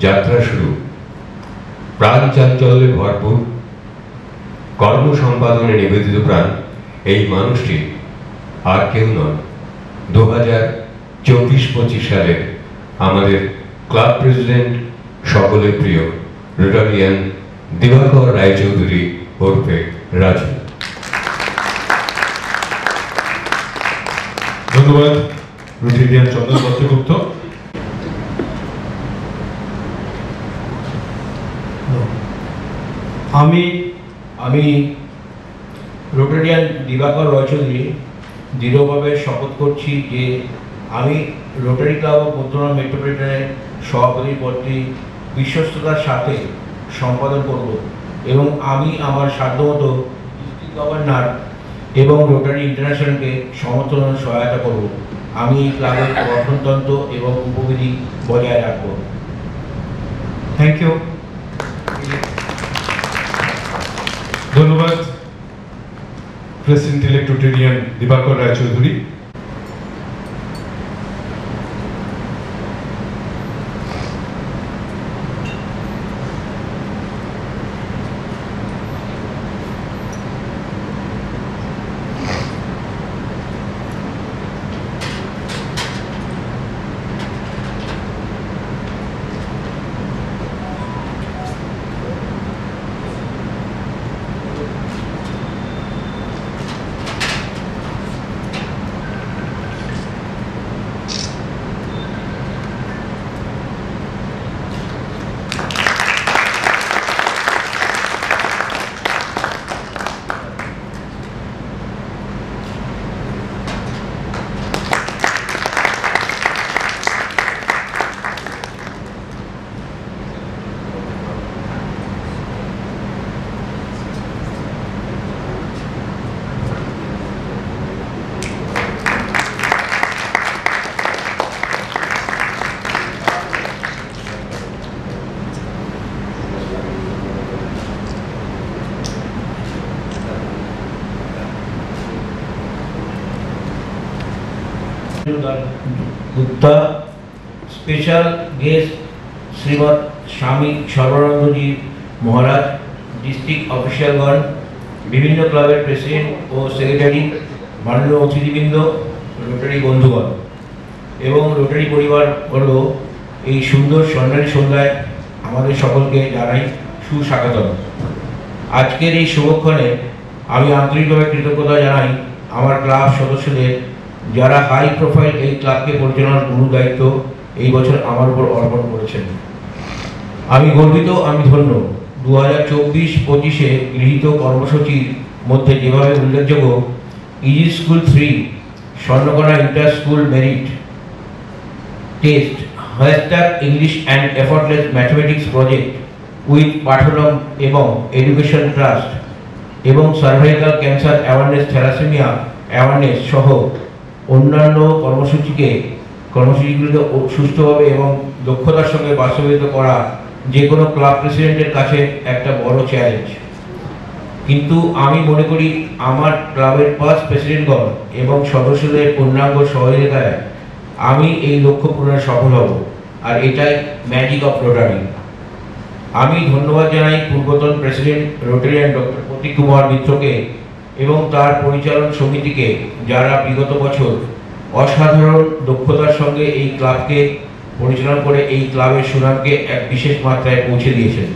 যাত্রা শুরু। প্রাণ চাঞ্চল্যে ভরপুর, কর্ম সম্পাদনে নিবেদিত প্রাণ এই মানুষটি আর কেউ নন, 2024-25 সালে আমাদের ক্লাব প্রেসিডেন্ট, সকলের প্রিয় রোটারিয়ান দিবাকর রায়চৌধুরী ওরফে রাজু। ধন্যবাদ রোটারিয়ান চন্দন দত্তগুপ্ত। আমি রোটারিয়ান দিবাকর রায়চৌধুরী দৃঢ়ভাবে শপথ করছি যে আমি রোটারি ক্লাব অফ মধ্যমগ্রাম মেট্রোপলিটনের সভাপতির পদটি বিশ্বস্ততার সাথে সম্পাদন করব এবং আমি আমার সাধ্যমতো ডিস্ট্রিক্ট গভর্নর এবং রোটারি ইন্টারন্যাশনালকে সমর্থন সহায়তা করব। আমি এই ক্লাবের গঠনতন্ত্র এবং উপবিধি বজায় রাখব। Thank you. ধন্যবাদ president elect Rotarian Dibakar Roychowdhury. Gupta, special guest Shrimad Swami Sarvananda ji Maharaj, district अफिशियलगण, विभिन्न क्लाबर प्रेसिडेंट और सेक्रेटारि, माननीय अतिथिबृंद, रोटारी बंधुगण एवं रोटारी परिवार वर्ग এই সুন্দর স্বর্ণালী সন্ধ্যায় আমাদের সকলকে জানাই সুস্বাগতম। আজকের এই শুভক্ষণে আমি আন্তরিকভাবে কৃতজ্ঞতা জানাই আমার ক্লাব সদস্যদের, যারা হাই প্রোফাইল এই ক্লাবকে পরিচালনার গুরু দায়িত্ব এই বছর আমার উপর অর্পণ করেছেন। আমি গর্বিত, আমি ধন্য 2024-25 গৃহীত কর্মসূচির মধ্যে যেভাবে উল্লেখযোগ্য ইজি school 3, Swarnakanya inter school merit test, hashtag English and effortless mathematics project with Pathanam এবং এডুকেশন ট্রাস্ট এবং cervical cancer awareness, thalassemia awareness সহ অন্যান্য কর্মসূচিগুলিকে সুষ্ঠুভাবে এবং দক্ষতার সঙ্গে বাস্তবায়িত করা যে কোনো ক্লাব প্রেসিডেন্টের কাছে একটা বড় চ্যালেঞ্জ। কিন্তু আমি মনে করি আমার ক্লাবের পাস্ট প্রেসিডেন্টগণ এবং সদস্যদের পূর্ণাঙ্গ সহযোগিতায় আমি এই লক্ষ্য পূরণে সফল হব, আর এটাই ম্যাজিক অফ রোটারি। আমি ধন্যবাদ জানাই পূর্বতন প্রেসিডেন্ট রোটারিয়ান ডক্টর প্রতীক কুমার মিত্রকে এবং তার পরিচালন সমিতিকে, যারা বিগত বছর অসাধারণ দক্ষতার সঙ্গে এই ক্লাবকে পরিচালনা করে এই ক্লাবের সুনামকে এক বিশেষ মাত্রায় পৌঁছে দিয়েছেন।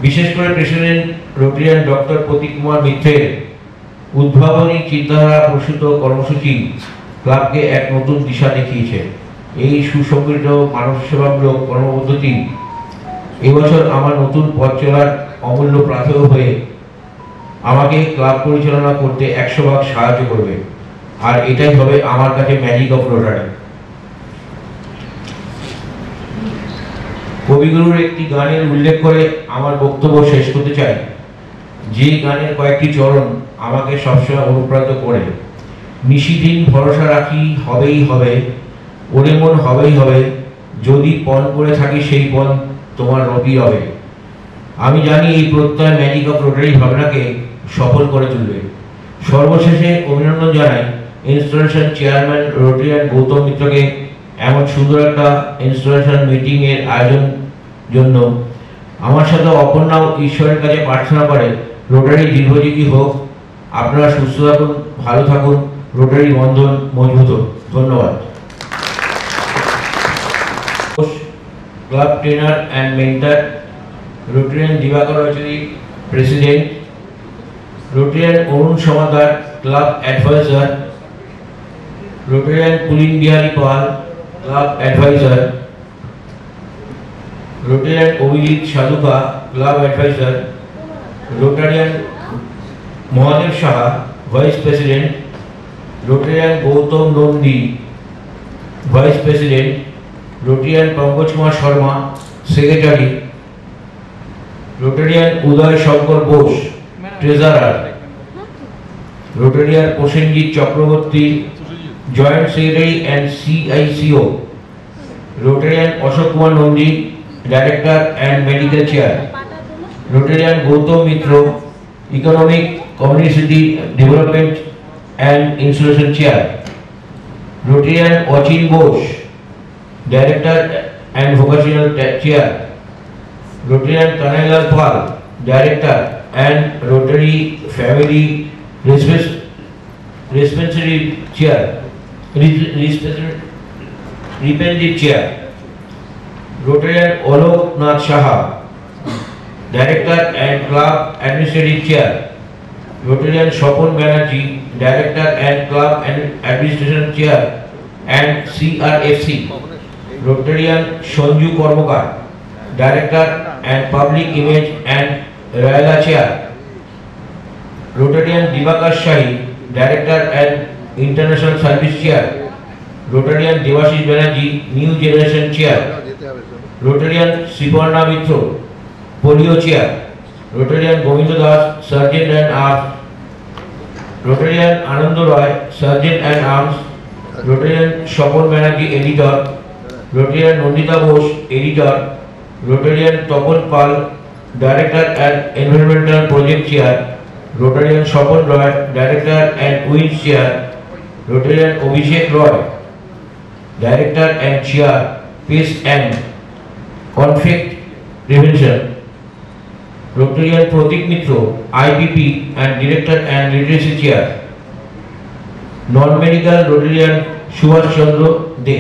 বিশেষ করে প্রেসিডেন্ট রোটারিয়ান ডক্টর প্রতীক কুমার মিত্রের উদ্ভাবনী চিন্তাধারা প্রসূত কর্মসূচি ক্লাবকে এক নতুন দিশা দেখিয়েছে। এই সুসংগঠিত মানব সেবামূলক কর্মপদ্ধতি এবছর আমার নতুন পথ চলার অমূল্য প্রাথমিক হয়ে আমাকে ক্লাব পরিচালনা করতে 100 ভাগ সাহায্য করবে, আর এটাই হবে আমার কাছে ম্যাজিক অফ রোটারি। কবিগুরুর একটি গানের উল্লেখ করে আমার বক্তব্য শেষ করতে চাই, যে গানের কয়েকটি চরণ আমাকে সবসময় অনুপ্রাণিত করে। নিশিদিন ভরসা রাখি হবেই হবে, ওরে মন হবেই হবে, যদি পণ করে থাকি সেই পণ তোমার রবি হবে। আমি জানি এই প্রত্যয় ম্যাজিক অফ রোটারি ভাবনাকে সফল করে তুলবে। সর্বশেষে অভিনন্দন জানাই ইনস্টলেশন চেয়ারম্যান রোটারিয়ান গৌতম মিত্রকে এমন সুন্দর একটা ইনস্টলেশন মিটিং এর আয়োজন জন্য। আমার সাথে অপর্ণাও ঈশ্বরের কাছে প্রার্থনা করে রোটারি দীর্ঘজীবী হোক, আপনারা সুস্থ থাকুন, ভালো থাকুন, রোটারি বন্ধন মজবুত হোক। ধন্যবাদ। Club trainer and mentor Rotarian Dibakar Roychowdhury president, Rotarian Arun Samaddar club advisor, Rotarian Pulin Bihari Pal club advisor, Rotarian Abhijit Sadhuka club advisor, Rotarian Mahadev Saha vice president, Rotarian Gautam Nandi vice president, Rotarian Pankaj Kumar Sharma secretary, Rotarian Uday Shankar Bose treasurer, Rotarian Prosenjit Chakraborty joint secretary and CICO, Rotarian Ashok Kumar Nandi director and medical chair, Rotarian Gautam Mitra economic community development and institution chair, Rotarian Achin Bose director and vocational chair, Rotarian Kanailal Pal director and Rotary family responsibility chair, representative chair, Rotarian Alok Nath Saha director and club administrative chair, Rotarian Swapan Banerjee director and club administration chair and CRFC, Rotarian Sanju Karmakar director and public image and royal chair, Rotarian Dibakar Shahi director and international service chair, Rotarian Debashis Banerjee new generation chair, Rotarian Sriparna Mitra polio chair, Rotarian Govinda Das sergeant and arms, Rotarian Ananda Roy sergeant and arms, Rotarian Swapan Banerjee editor, Rotarian Nandita Bose editor, Rotarian Tapan Pal director and environmental project chair, Rotarian Swapan Roy director and wind chair, Rotarian Abhishek Roy director and chair peace and conflict prevention, Rotarian Pratik Mitra IPP and director and literacy chair, non medical Rotarian Subhash Chandra De.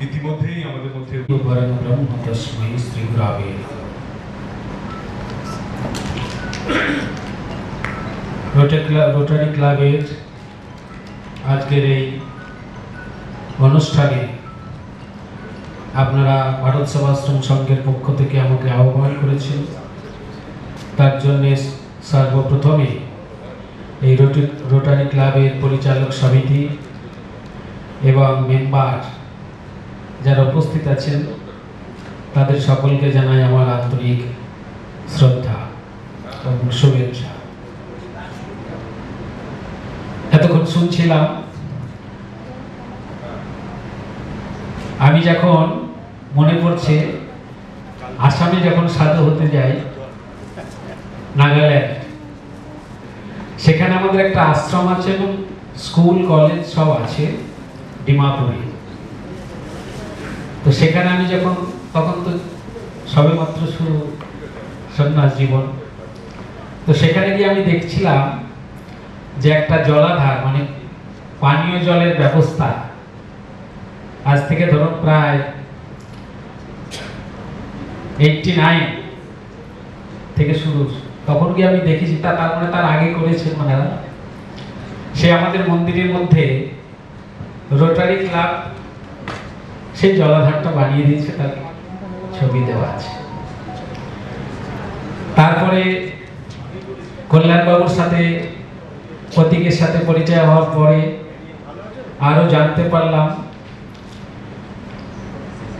ইতিমধ্যেই আমাদের মধ্যে ব্রহ্ম তস্मै Shri গুরবে rotary ক্লাবের আজকের এই অনুষ্ঠানে আপনারা ভারত সেবাশ্রম সংঘের পক্ষ থেকে আমাকে আহ্বান করেছেন, তার জন্যে সর্বপ্রথমে এই রোটারি ক্লাবের পরিচালক সমিতি এবং মেম্বার যারা উপস্থিত আছেন তাদের সকলকে জানাই আমার আন্তরিক শ্রদ্ধা এবং শুভেচ্ছা। এতক্ষণ শুনছিলাম, আমি যখন মনে পড়ছে আসামে যখন সাধু হতে যাই নাগাল্যান্ড, সেখানে আমাদের একটা আশ্রম আছে এবং স্কুল কলেজ সব আছে ডিমাপুরে। তো সেখানে আমি যখন তখন তো সবেমাত্র শুরু সন্ন্যাস জীবন, তো সেখানে গিয়ে আমি দেখছিলাম যে একটা জলাধার মানে পানীয় জলের ব্যবস্থা আজ থেকে ধরুন প্রায় 89 থেকে শুরু, তখন গিয়ে আমি দেখেছি তার মানে তার আগে করেছে ওনারা। সে আমাদের মন্দিরের মধ্যে রোটারি ক্লাব সেই জলাধারটা বানিয়ে দিয়েছে, তার ছবি দেওয়া আছে। তারপরে কল্যাণবাবুর সাথে প্রতীকের সাথে পরিচয় হওয়ার পরে আরো জানতে পারলাম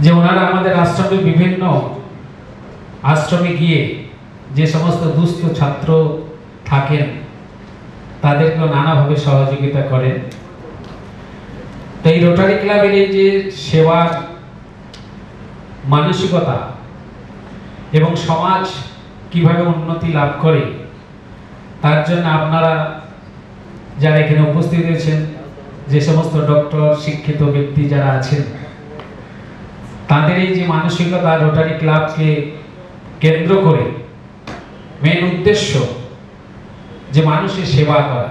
যে ওনারা আমাদের আশ্রমে বিভিন্ন আশ্রমে গিয়ে যে সমস্ত দুস্থ ছাত্র থাকেন তাদেরকে নানাভাবে সহযোগিতা করেন। তো এই রোটারি ক্লাবের এই যে সেবার মানসিকতা এবং সমাজ কিভাবে উন্নতি লাভ করে, তার জন্য আপনারা যারা এখানে উপস্থিত হয়েছেন, যে সমস্ত ডক্টর শিক্ষিত ব্যক্তি যারা আছেন, তাদের এই যে মানসিকতা রোটারি ক্লাবকে কেন্দ্র করে মেন উদ্দেশ্য যে মানুষের সেবা করা,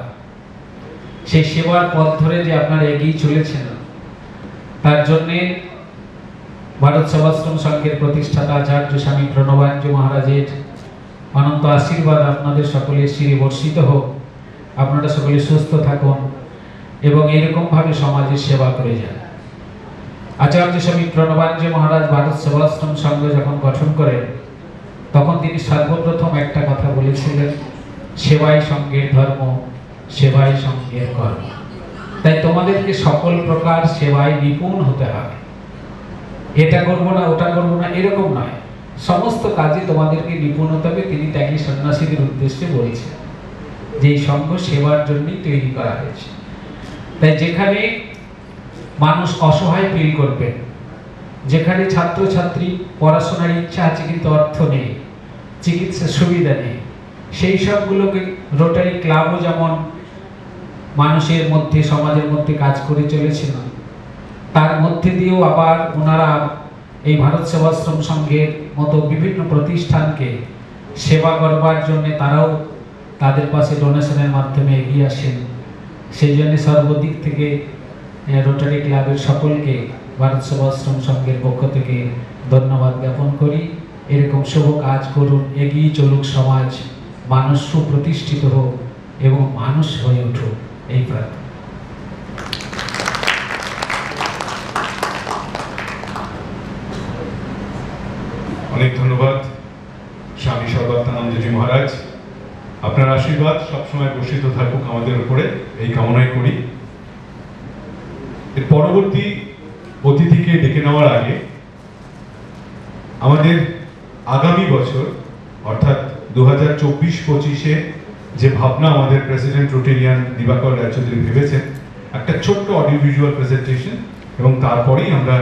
সেই সেবার পথ ধরে যে আপনারা এগিয়ে চলেছেন, তার জন্যে ভারত সেবাশ্রম সংঘের প্রতিষ্ঠাতা আচার্য স্বামী প্রণবানন্দ মহারাজের অনন্ত আশীর্বাদ আপনাদের সকলের শিরে বর্ষিত হোক। আপনারা সকলে সুস্থ থাকুন এবং এরকম ভাবে সমাজের সেবা করে যান। আচার্য স্বামী প্রণবানন্দ মহারাজ ভারত সেবাশ্রম সংঘ যখন গঠন করেন তখন তিনি সর্বপ্রথম একটা কথা বলেছিলেন, সেবাই সংঘের ধর্ম, সেবাই সংঘের কর্ম। তাই তোমাদেরকে সকল প্রকার সেবায় নিপুণ হতে হবে। এটা করবো না ওটা করবো না এরকম নয়, সমস্ত কাজে তোমাদেরকে নিপুণ হতে হবে। তিনি ত্যাগী সন্ন্যাসীদের উদ্দেশ্যে বলেছেন যে এই সংঘ সেবার জন্যই তৈরি করা হয়েছে। তাই যেখানে মানুষ অসহায় ফিল করবেন, যেখানে ছাত্রছাত্রী পড়াশোনার ইচ্ছা আছে কিন্তু অর্থ নেই, চিকিৎসার সুবিধা নেই, সেই সবগুলোকে রোটারি ক্লাবও যেমন মানুষের মধ্যে সমাজের মধ্যে কাজ করে চলেছে, তার মধ্যে দিয়েও আবার ওনারা এই ভারত সেবাশ্রম সংঘের মতো বিভিন্ন প্রতিষ্ঠানকে সেবা করবার জন্য তারাও তাদের পাশে ডোনেশনের মাধ্যমে এগিয়ে আসেন। সেই জন্য সর্বদিক থেকে রোটারি ক্লাবের সকলকে ভারত সেবাশ্রম সংঘের পক্ষ থেকে ধন্যবাদ জ্ঞাপন করি। এরকম শুভ কাজ করুন, এগিয়ে চলুক সমাজ, মানুষ সুপ্রতিষ্ঠিত হোক এবং মানুষ হয়ে উঠুক, এই প্রার্থনা। অনেক ধন্যবাদ স্বামী সর্বাত্মানন্দজি মহারাজ। আপনার আশীর্বাদ সবসময় বর্ষিত থাকুক আমাদের উপরে, এই কামনাই করি। এর পরবর্তী অতিথিকে ডেকে নেওয়ার আগে আমাদের আগামী বছর অর্থাৎ 2024-25-এ যে ভাবনা আমাদের প্রেসিডেন্ট রোটেরিয়ান দিবাকর রায়চৌধুরী ভেবেছেন, একটা ছোট্ট অডিও ভিজুয়াল প্রেজেন্টেশন এবং তারপরেই আমরা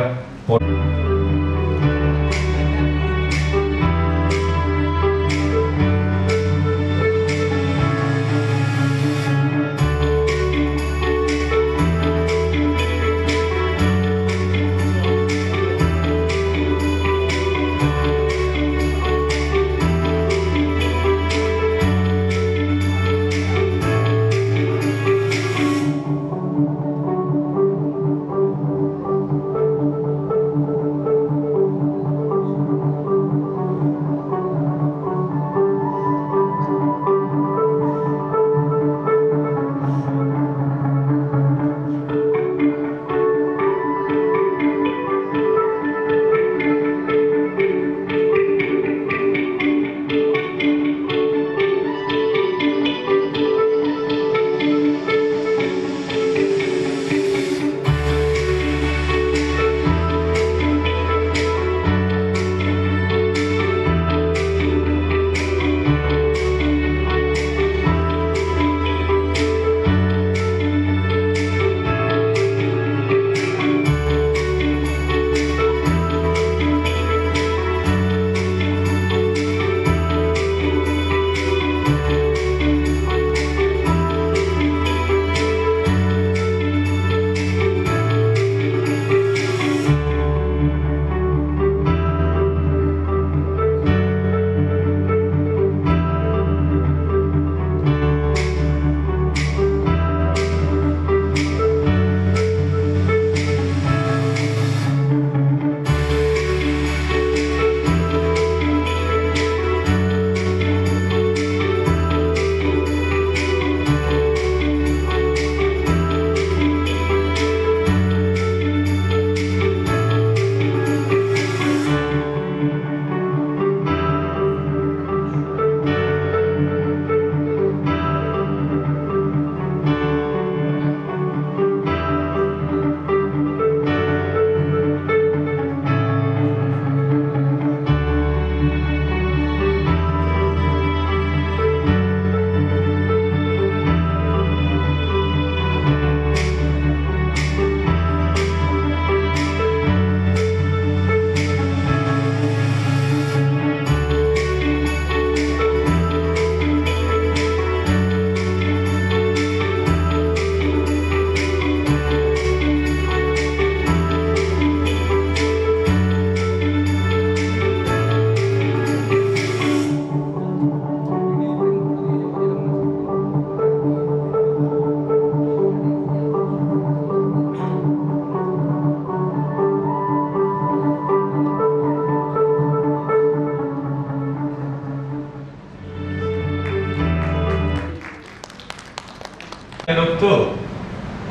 লোক তো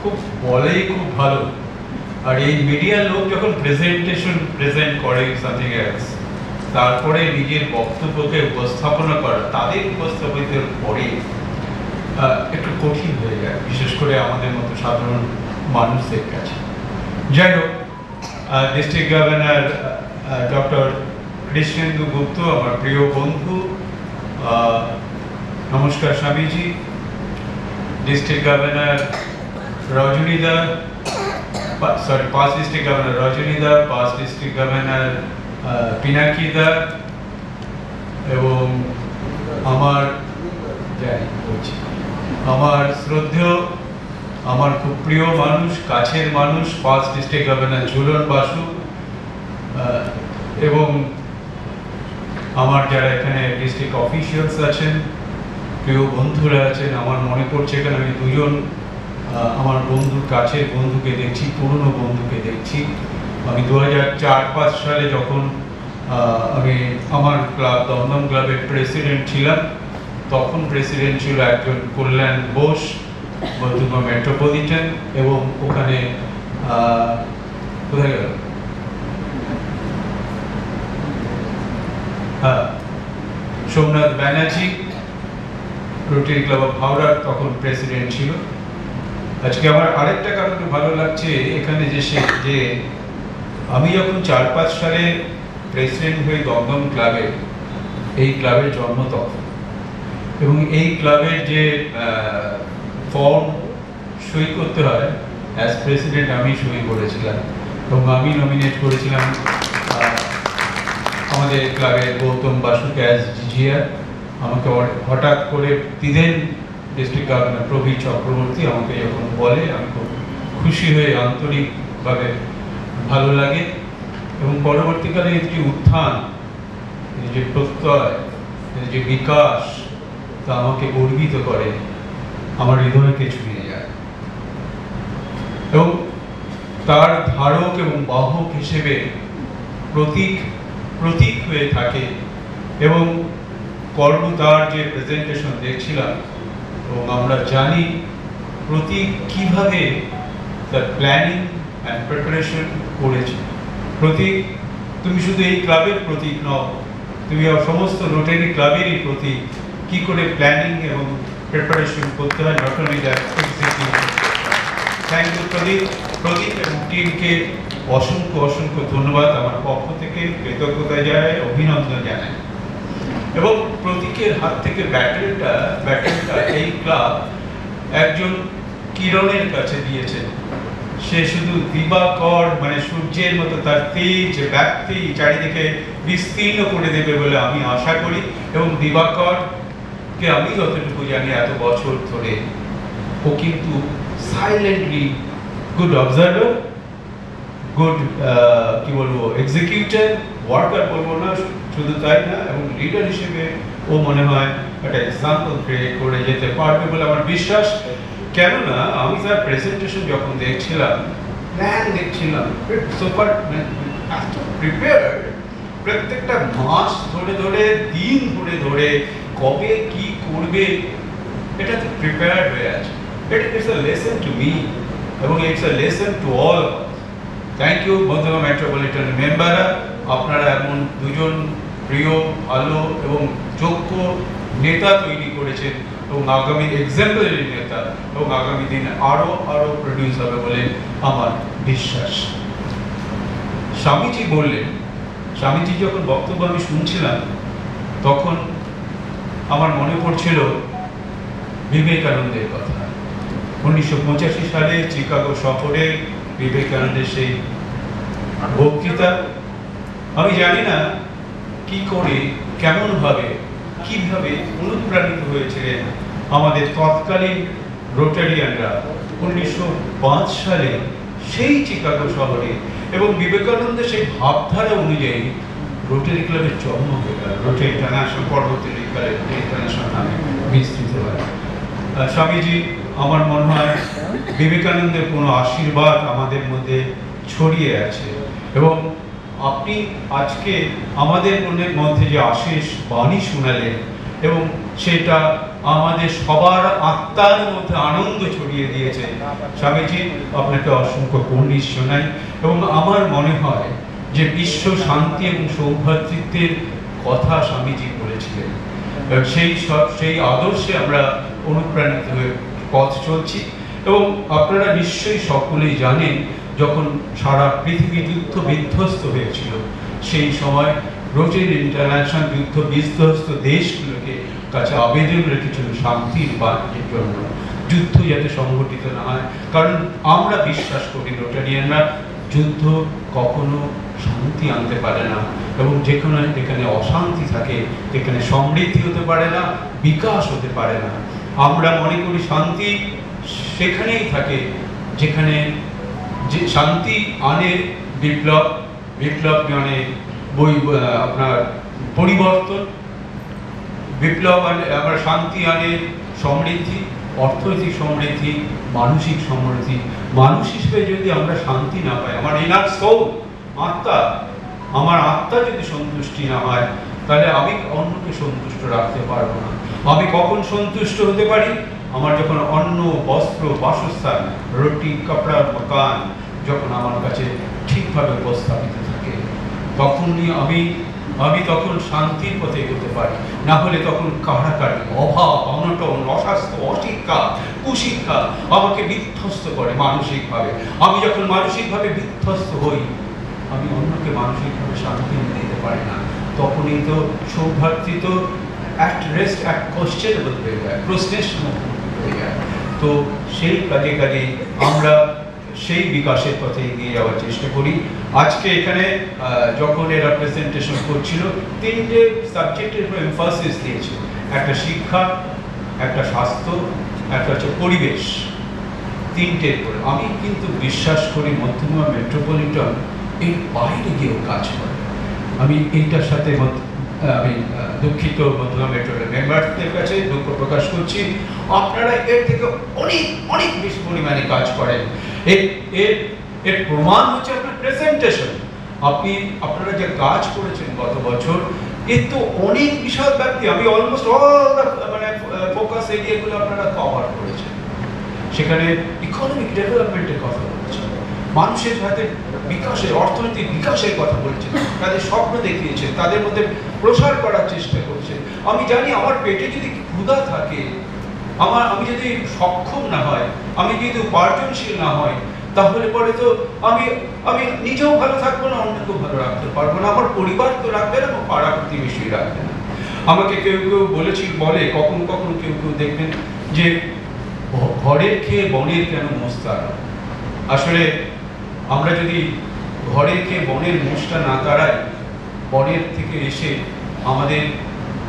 খুব বলেই খুব ভালো, আর এই মিডিয়ার লোক যখন প্রেজেন্ট করে সামথিং এলস, তারপরে নিজের বক্তব্যকে উপস্থাপনা করা তাদের উপস্থাপিতের পরে একটু কঠিন হয়ে যায়, বিশেষ করে আমাদের মতো সাধারণ মানুষদের কাছে। যাই হোক, ডিস্ট্রিক্ট গভর্নর ডক্টর কৃষ্ণেন্দু গুপ্ত আমার প্রিয় বন্ধু, নমস্কার স্বামীজি। ডিস্ট্রিক্ট গভর্নর রজনীদা, সরি পাঁচ ডিস্ট্রিক্ট গভর্নর রজনীদা, পাঁচ ডিস্ট্রিক্ট গভর্নর পিনাকিদা, এবং আমার শ্রদ্ধেয়, আমার খুব প্রিয় মানুষ, কাছের মানুষ, পাঁচ ডিস্ট্রিক্ট গভর্নর ঝুলন বাসু, এবং আমার যারা এখানে ডিস্ট্রিক্ট অফিসিয়ালস আছেন, প্রিয় বন্ধুরা আছেন। আমার মনে পড়ছে এখানে আমি দুজন আমার বন্ধুর কাছের বন্ধুকে দেখছি, পুরনো বন্ধুকে দেখছি। আমি 2004-05 সালে যখন আমি আমার ক্লাব দমদম ক্লাবের প্রেসিডেন্ট ছিলাম, তখন প্রেসিডেন্ট ছিল একজন কল্যাণ বোস, বর্ধমান মেট্রোপলিটন, এবং ওখানে কোথায় গেল, Somnath Banerjee, rotary club of হাওড়ার তখন প্রেসিডেন্ট ছিল। আজকে আমার আরেকটা কারণে ভালো লাগছে এখানে যে আমি যখন 4-5 সালে প্রেসিডেন্ট হয়ে দমদম ক্লাবে, এই ক্লাবের জন্ম তখন, এবং এই ক্লাবের যে ফর্ম সই করতে হয় অ্যাজ প্রেসিডেন্ট আমি সই করেছিলাম, এবং আমি নমিনেট করেছিলাম আমাদের ক্লাবের গৌতম বাসুকে অ্যাজ জিজিয়া। আমাকে হঠাৎ করে দিলেন ডিস্ট্রিক্ট গভর্নর প্রবীর চক্রবর্তী, আমাকে যখন বলে আমি খুব খুশি হয়ে আন্তরিকভাবে ভালো লাগে, এবং পরবর্তীকালে এর যে উত্থান, এর যে প্রত্যয়, এর যে বিকাশ, তা আমাকে গর্বিত করে, আমার হৃদয়কে ছুঁয়ে যায়। এবং তার ধারক এবং বাহক হিসেবে প্রতীক হয়ে থাকে, এবং কর্মতার যে প্রেজেন্টেশন দেখছিলাম, এবং আমরা জানি প্রতীক কিভাবে তার প্ল্যানিং অ্যান্ড প্রিপারেশন করেছে। প্রতীক, তুমি শুধু এই ক্লাবের প্রতীক নও, তুমি সমস্ত রোটারি ক্লাবেরই প্রতীক। কি করে প্ল্যানিং এবং প্রিপারেশন করতে হয়, not only that, thank you Pradip এবং টিমকে অসংখ্য ধন্যবাদ আমার পক্ষ থেকে, কৃতজ্ঞতা জানাই, অভিনন্দন জানাই। এবং প্রতীকের হাত থেকে ব্যাটনটা এই ক্লাব একজন কিরণের কাছে দিয়েছেন। সে শুধু দিবাকর, মানে সূর্যের মতো তার তেজ ব্যাপ্তি চারিদিকে বিস্তীর্ণ করে দেবে বলে আমি আশা করি। এবং দিবাকরকে আমি যতটুকু জানি এত বছর ধরে, ও কিন্তু সাইলেন্টলি গুড অবজার্ভার, গুড কি বলবো, এক্সিকিউটর, ওয়ার্কার বলবো না, শুধু তাই না, এবং লিডার হিসেবে ও মনে হয় একটা এক্সাম্পল ক্রিয়েট করে যেতে পারবে বলে আমার বিশ্বাস। কেননা আমি তার প্রেজেন্টেশন যখন দেখছিলাম, প্ল্যান দেখছিলাম, সুপার প্রিপেয়ার্ড, প্রত্যেকটা মাস ধরে দিন ধরে কবে কি করবে এটা তো প্রিপেয়ার্ড হয়ে আছে। It's a lesson to me, এবং it's a lesson to all. Thank you Bardhaman metropolitan মেম্বাররা, আপনারা এমন দুজন প্রিয়, ভালো এবং যোগ্য নেতা তৈরি করেছেন, এবং আগামী এক্সাম্পলারি নেতা, এবং আগামী দিন আরো প্রডিউস হবে বলে আমার বিশ্বাস। স্বামীজি বললেন, স্বামীজি যখন বক্তব্য আমি শুনছিলাম, তখন আমার মনে পড়ছিল বিবেকানন্দের কথা। 1985 সালে চিকাগো শহরে বিবেকানন্দের সেই বক্তৃতা। আমি জানি না কি করে, কেমনভাবে, কিভাবে অনুপ্রাণিত হয়েছিলেন আমাদের তৎকালীন রোটারিয়ানরা 1905 সালে সেই চিকাগো শহরে, এবং বিবেকানন্দের সেই ভাবধারা অনুযায়ী রোটারি ক্লাবের জন্ম হয়ে গেল। রোটারি ইন্টারন্যাশনাল পরবর্তীকালে ইন্টারন্যাশনাল নামে বিস্তৃত হয়। স্বামীজি, আমার মনে হয় বিবেকানন্দের কোনো আশীর্বাদ আমাদের মধ্যে ছড়িয়ে আছে, এবং আপনি আজকে আমাদের মধ্যে যে আশিস বাণী শোনালেন, এবং সেটা আমাদের সবার আত্মার মধ্যে আনন্দ ছড়িয়ে দিয়েছে। স্বামীজি, আপনাকে অসংখ্য কর্নিশ শোনাই। এবং আমার মনে হয় যে বিশ্ব শান্তি এবং সৌভ্রাতৃত্বের কথা স্বামীজি বলেছিলেন, সেই আদর্শে আমরা অনুপ্রাণিত হয়ে পথ চলছি। এবং আপনারা নিশ্চয়ই সকলেই জানেন, যখন সারা পৃথিবী যুদ্ধ বিধ্বস্ত হয়েছিল, সেই সময় রোটেরি ইন্টারন্যাশনাল যুদ্ধ বিধ্বস্ত দেশগুলোকে কাছে আবেদন রেখেছিল শান্তির বাণীর জন্য, যুদ্ধ যাতে সংঘটিত না হয়। কারণ আমরা বিশ্বাস করি রোটারিয়ানরা, যুদ্ধ কখনো শান্তি আনতে পারে না, এবং যেখানে অশান্তি থাকে সেখানে সমৃদ্ধি হতে পারে না, বিকাশ হতে পারে না। আমরা মনে করি শান্তি সেখানেই থাকে যেখানে যে শান্তি আনে বিপ্লব, বিপ্লব মানে আপনার পরিবর্তন, বিপ্লব আনে আমরা শান্তি আনে সমৃদ্ধি, অর্থনৈতিক সমৃদ্ধি, মানসিক সমৃদ্ধি। মানুষ হিসেবে যদি আমরা শান্তি না পাই, আমার ইনার সোল, আত্মা, আমার আত্মা যদি সন্তুষ্টি না হয়, তাহলে আমি অন্যকে সন্তুষ্ট রাখতে পারবো না। আমি কখন সন্তুষ্ট হতে পারি? আমার যখন অন্ন, বস্ত্র, বাসস্থান, রুটি, কাপড়া, মকান যখন আমার কাছে ঠিকভাবে উপস্থাপিত থাকে, তখনই আমি তখন শান্তির পথে এগোতে পারি। না হলে তখন কাড়াকাড়ি, অভাব, অনটন, অস্বাস্থ্য, অশিক্ষা, কুশিক্ষা আমাকে বিধ্বস্ত করে মানসিকভাবে। আমি যখন মানসিকভাবে বিধ্বস্ত হই, আমি অন্যকে মানসিকভাবে শান্তি দিতে পারি না। তখনই তো সৌভ্রাতৃত্ব অ্যাট রেস্ট, অ্যাট কোশ্চেনেবল হয়ে যায়, প্রশ্নের সম্মুখীন হয়ে যায়। তো সেই কাজে আমরা সেই বিকাশের পথে এগিয়ে যাওয়ার চেষ্টা করি। আজকে এখানে যখন এরা প্রেজেন্টেশন করছিল, তিনটে সাবজেক্টের উপর এমফাসিস দিয়েছে, একটা শিক্ষা, একটা স্বাস্থ্য, একটা হচ্ছে পরিবেশ। তিনটের করে আমি কিন্তু বিশ্বাস করি মধ্যমা মেট্রোপলিটন এর বাইরে গিয়েও কাজ করে। আমি এইটার সাথে আমি দুঃখিত মধ্যমা মেট্রোপলিটন মেম্বারদের কাছে দুঃখ প্রকাশ করছি। আপনারা এর থেকে অনেক অনেক বেশি পরিমাণে কাজ করেন। এর প্রমাণ হচ্ছে আপনার প্রেজেন্টেশন। আপনারা যে কাজ করেছেন গত বছর, এর তো অনেক বিশাল ব্যাপ্তি। আমি অলমোস্ট অল মানে ফোকাস এরিয়াগুলো আপনারা কভার করেছেন। সেখানে ইকোনমিক ডেভেলপমেন্টের কথা বলেছেন, মানুষের হাতে বিকাশের, অর্থনৈতিক বিকাশের কথা বলছেন, তাদের স্বপ্ন দেখিয়েছেন, তাদের মধ্যে প্রসার করার চেষ্টা করছেন। আমি জানি আমার পেটে যদি ক্ষুধা থাকে, আমি যদি সক্ষম না হয়, আমি যদি উপার্জনশীল না হয়, তাহলে পরে তো আমি নিজেও ভালো থাকবো না, অন্যকেও ভালো রাখতে পারবো না, আমার পরিবার তো রাখবে না, আমার পাড়া প্রতিবেশী রাখবে না। আমাকে কেউ বলে কখনো কখনো কেউ দেখবেন যে ঘরের খেয়ে বনের কেন মোস্তা। আসলে আমরা যদি ঘরের খেয়ে বনের মোষটা না তাড়াই, বনের থেকে এসে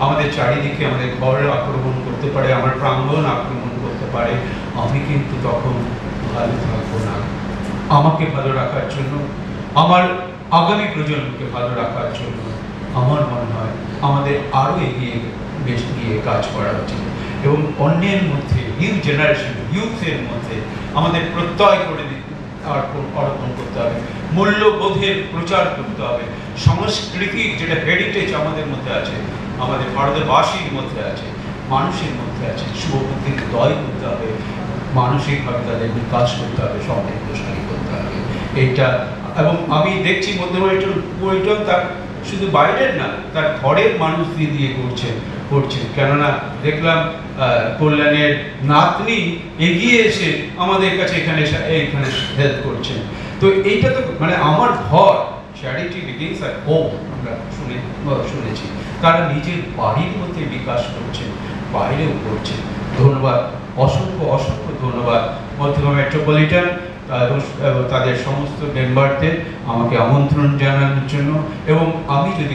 আমাদের চারিদিকে আমাদের ঘর আক্রমণ করতে পারে, আমার প্রাঙ্গণ আক্রমণ করতে পারে, আমি কিন্তু তখন ভালো থাকবো না। আমাকে ভালো রাখার জন্য, আমার আগামী প্রজন্মকে ভালো রাখার জন্য আমার মনে হয় আমাদের আরও এগিয়ে কাজ করা উচিত। এবং অন্যের মধ্যে, নিউ জেনারেশন, ইউথের মধ্যে আমাদের প্রত্যয় করে অর্পণ করতে হবে, মূল্যবোধের প্রচার করতে হবে, সংস্কৃতির যেটা হেরিটেজ আমাদের মধ্যে আছে, আমাদের ভারতবাসীর মধ্যে আছে, মানুষের মধ্যে আছে, শুভবুদ্ধির দয় করতে হবে, মানসিকভাবে তাদের বিকাশ করতে হবে, সমৃদ্ধশালী করতে হবে। এইটা এবং আমি দেখছি মধ্যমা তার শুধু বাইরের না, তার ঘরের মানুষ দিয়ে করছে। কেননা দেখলাম কল্যাণের নাতনি এগিয়ে এসে আমাদের কাছে এইখানে হেল্প করছেন। তো এইটা তো মানে আমার ঘর, চ্যারিটি বিগিনস অ্যাট হোম, আমরা শুনেছি। তারা নিজের বাড়ির মধ্যে বিকাশ করছেন, বাইরেও করছেন। ধন্যবাদ, অসংখ্য ধন্যবাদ মধ্যমা মেট্রোপলিটন তাদের সমস্ত মেম্বারদের আমাকে আমন্ত্রণ জানানোর জন্য। এবং আমি যদি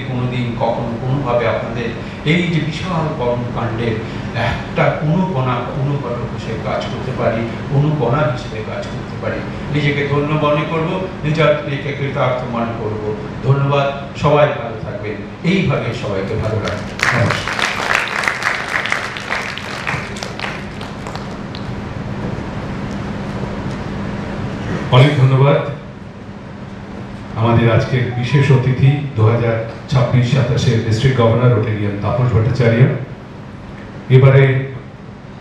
কোনোভাবে আপনাদের এই যে বিশাল কর্মকাণ্ডের একটা অনুঘটক হিসেবে কাজ করতে পারি, অনুকণা হিসেবে কাজ করতে পারি, নিজেকে ধন্য মনে করবো, নিজেকে কৃতার্থ মনে করবো। ধন্যবাদ, সবাই ভালো থাকবেন, এইভাবে সবাইকে ভালো রাখবেন। নমস্কার। অনেক ধন্যবাদ। আমাদের আজকের বিশেষ অতিথি 2026-27 district governor Rotarian Tapas Bhattacharya. এবারে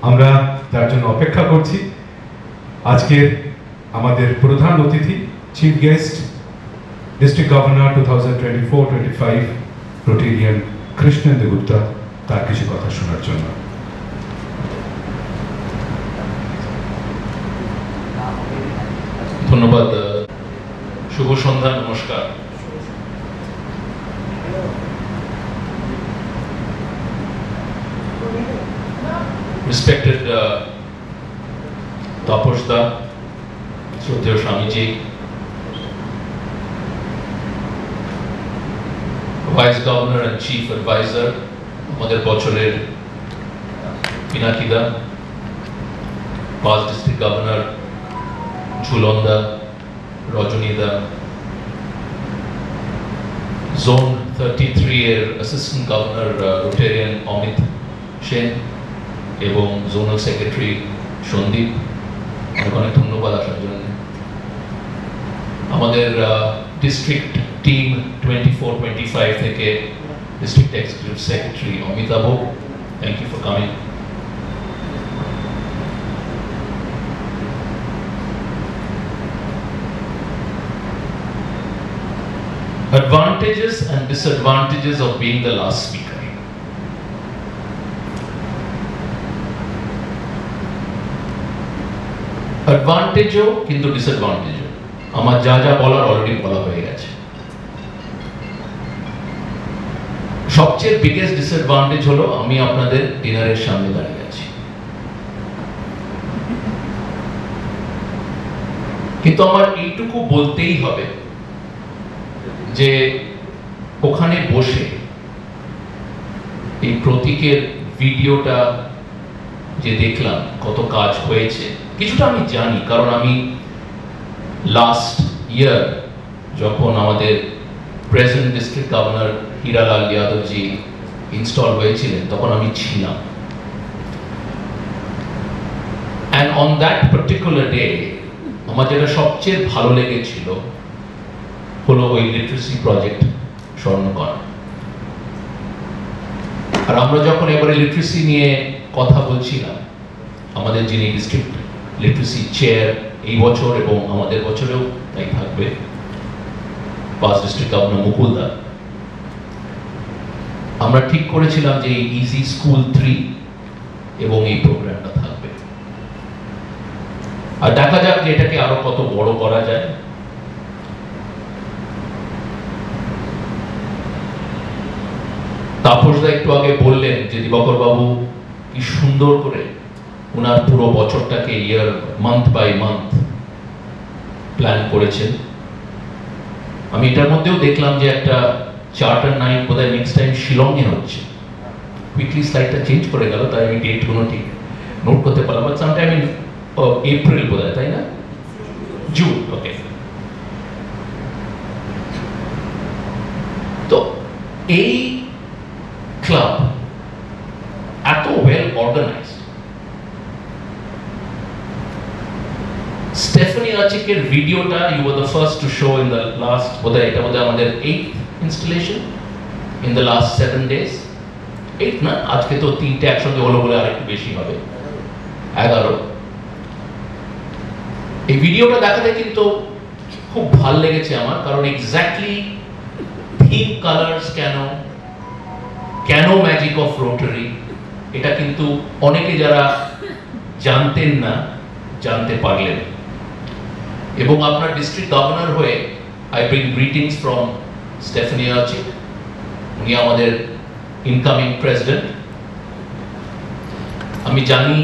আমরা তার জন্য অপেক্ষা করছি। আজকের আমাদের প্রধান অতিথি chief guest district governor 2024-25 Rotarian Krishnendu Gupta, তার কিছু কথা শোনার জন্য। ধন্যবাদ। শুভ সন্ধ্যা, নমস্কার। Respected Taposh Da, Shraddheya Swamiji, Vice Governor and Chief Advisor, আমাদের বছরের পিনাকি দা, Past District Governor Jhulon Da, Rajani Da, Zone 33 এর Assistant Governor Rotarian Amit Sen এবং জোনাল সেক্রেটারি সন্দীপ, অনেক অনেক ধন্যবাদ আসার জন্য। আমাদের ডিস্ট্রিক্ট টিম 24-25 থেকে district executive secretary Amitabh, thank you for coming. Advantages and disadvantages of being the last speaker. অ্যাডভান্টেজও কিন্তু ডিসঅ্যাডভান্টেজও। আমার যা যা বলার অলরেডি বলা হয়ে গেছে। সবচেয়ে বিগেস্ট ডিসঅ্যাডভান্টেজ হলো আমি আপনাদের ডিনারের সামনে দাঁড়িয়ে আছি, কিন্তু আমার এইটুকু বলতেই হবে যে ওখানে বসে এই প্রতীকের ভিডিওটা যে দেখলাম কত কাজ হয়েছে, কিছুটা আমি জানি, কারণ আমি লাস্ট ইয়ার যখন আমাদের present district governor Hiralal Yadavji install হয়েছিলেন তখন আমি ছিলাম। And on that particular day আমার যেটা সবচেয়ে ভালো লেগেছিল হলো ওই লিটারেসি প্রজেক্ট স্মরণ করা। আর আমরা যখন এবারে লিটারেসি নিয়ে কথা বলছিলাম, আমাদের যিনি ডিস্ট্রিক্ট লিটারেসি চেয়ার এই বছর এবং আমাদের বছরেও তাই থাকবে, পাস্ট ডিস্ট্রিক্ট গভর্নর মুকুল দা, আমরা ঠিক করেছিলাম যে এই ইজি স্কুল 3 এবং এই প্রোগ্রামটা থাকবে। আর দেখা যাক যে এটাকে আরো কত বড় করা যায়। তাপস দা একটু আগে বললেন যে দিবাকর বাবু কি সুন্দর করে ওনার পুরো বছরটাকে year month by month plan করেছেন। আমি এটার মধ্যেও দেখলাম যে একটা চার্টার নাইট বোধহয় নেক্সট টাইম শিলংয়ে হচ্ছে। উইকলি স্লাইডটা চেঞ্জ করে গেল, তাই আমি ডেটগুলো ঠিক নোট করতে পারলাম। বাট সামটাইম ইন এপ্রিল বোধহয়, তাই না? জুন, ওকে। তো এই ক্লাব এত ওয়েল অর্গানাইজড, Stephanie Archik's ভিডিওটা you were the first to show in the last, এটা বোধহয় আমাদের 8th installation in the last 7 days, 8 না, আজকে তো 3টে একসঙ্গে হলো বলে আরেকটু বেশি হবে, 11। এই ভিডিওটা দেখাতে কিন্তু খুব ভালো লেগেছে আমার, কারণ এক্স্যাক্টলি থিম কালার্স কেন ম্যাজিক অফ রোটারি, এটা কিন্তু অনেকে যারা জানতেন না জানতে পারলেন। এবং আপনার ডিস্ট্রিক্ট গভর্নর হয়ে I bring greetings from Stephanie Urchick, উনি আমাদের ইনকামিং প্রেসিডেন্ট। আমি জানি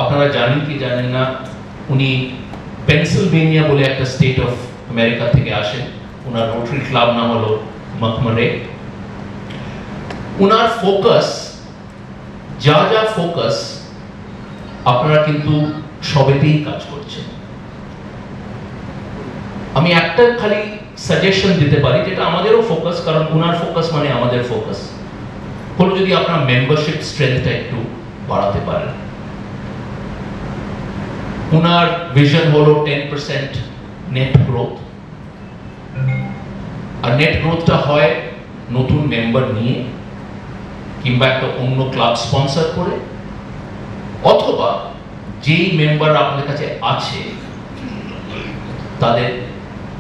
আপনারা জানেন কি জানেন না, উনি পেনসিলভেনিয়া বলে একটা স্টেট অফ আমেরিকা থেকে আসেন। ওনার রোটারি ক্লাব নাম হলো মকমরে। ওনার ফোকাস যা ফোকাস আপনারা কিন্তু সবেতেই কাজ করছেন। আমি একটা খালি সাজেশন দিতে পারি, যেটা আমাদেরও ফোকাস, কারণ ওনার ফোকাস মানে আমাদের ফোকাস হলো যদি আপনার মেম্বারশিপ স্ট্রেংথটা একটু বাড়াতে পারেন। ওনার ভিশন হলো 10% নেট গ্রোথ, আর নেট গ্রোথটা হয় নতুন মেম্বার নিয়ে কিংবা একটা অন্য ক্লাব স্পন্সর করে অথবা যেই মেম্বার আপনাদের কাছে আছে তাদের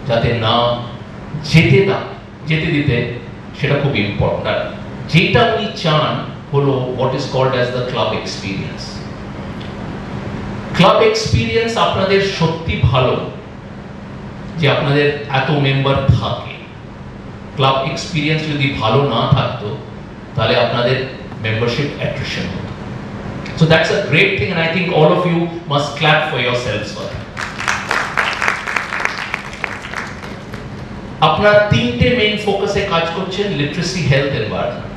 যাতে না যেতে দিতে, সেটা খুব ইম্পর্ট্যান্ট। যেটা উনি চান হলো what is called as the club experience. Club experience আপনাদের সত্যি ভালো যে আপনাদের এত মেম্বার থাকে। ক্লাব এক্সপিরিয়েন্স যদি ভালো না থাকতো তাহলে আপনাদের মেম্বারশিপ অ্যাট্রিশন হতো। So that's a great thing, and I think all of you must clap for yourselves for that. আপনারা তিনটে মেইন ফোকাসে কাজ করছেন, লিটারেসি, হেলথ, এনভায়রনমেন্ট।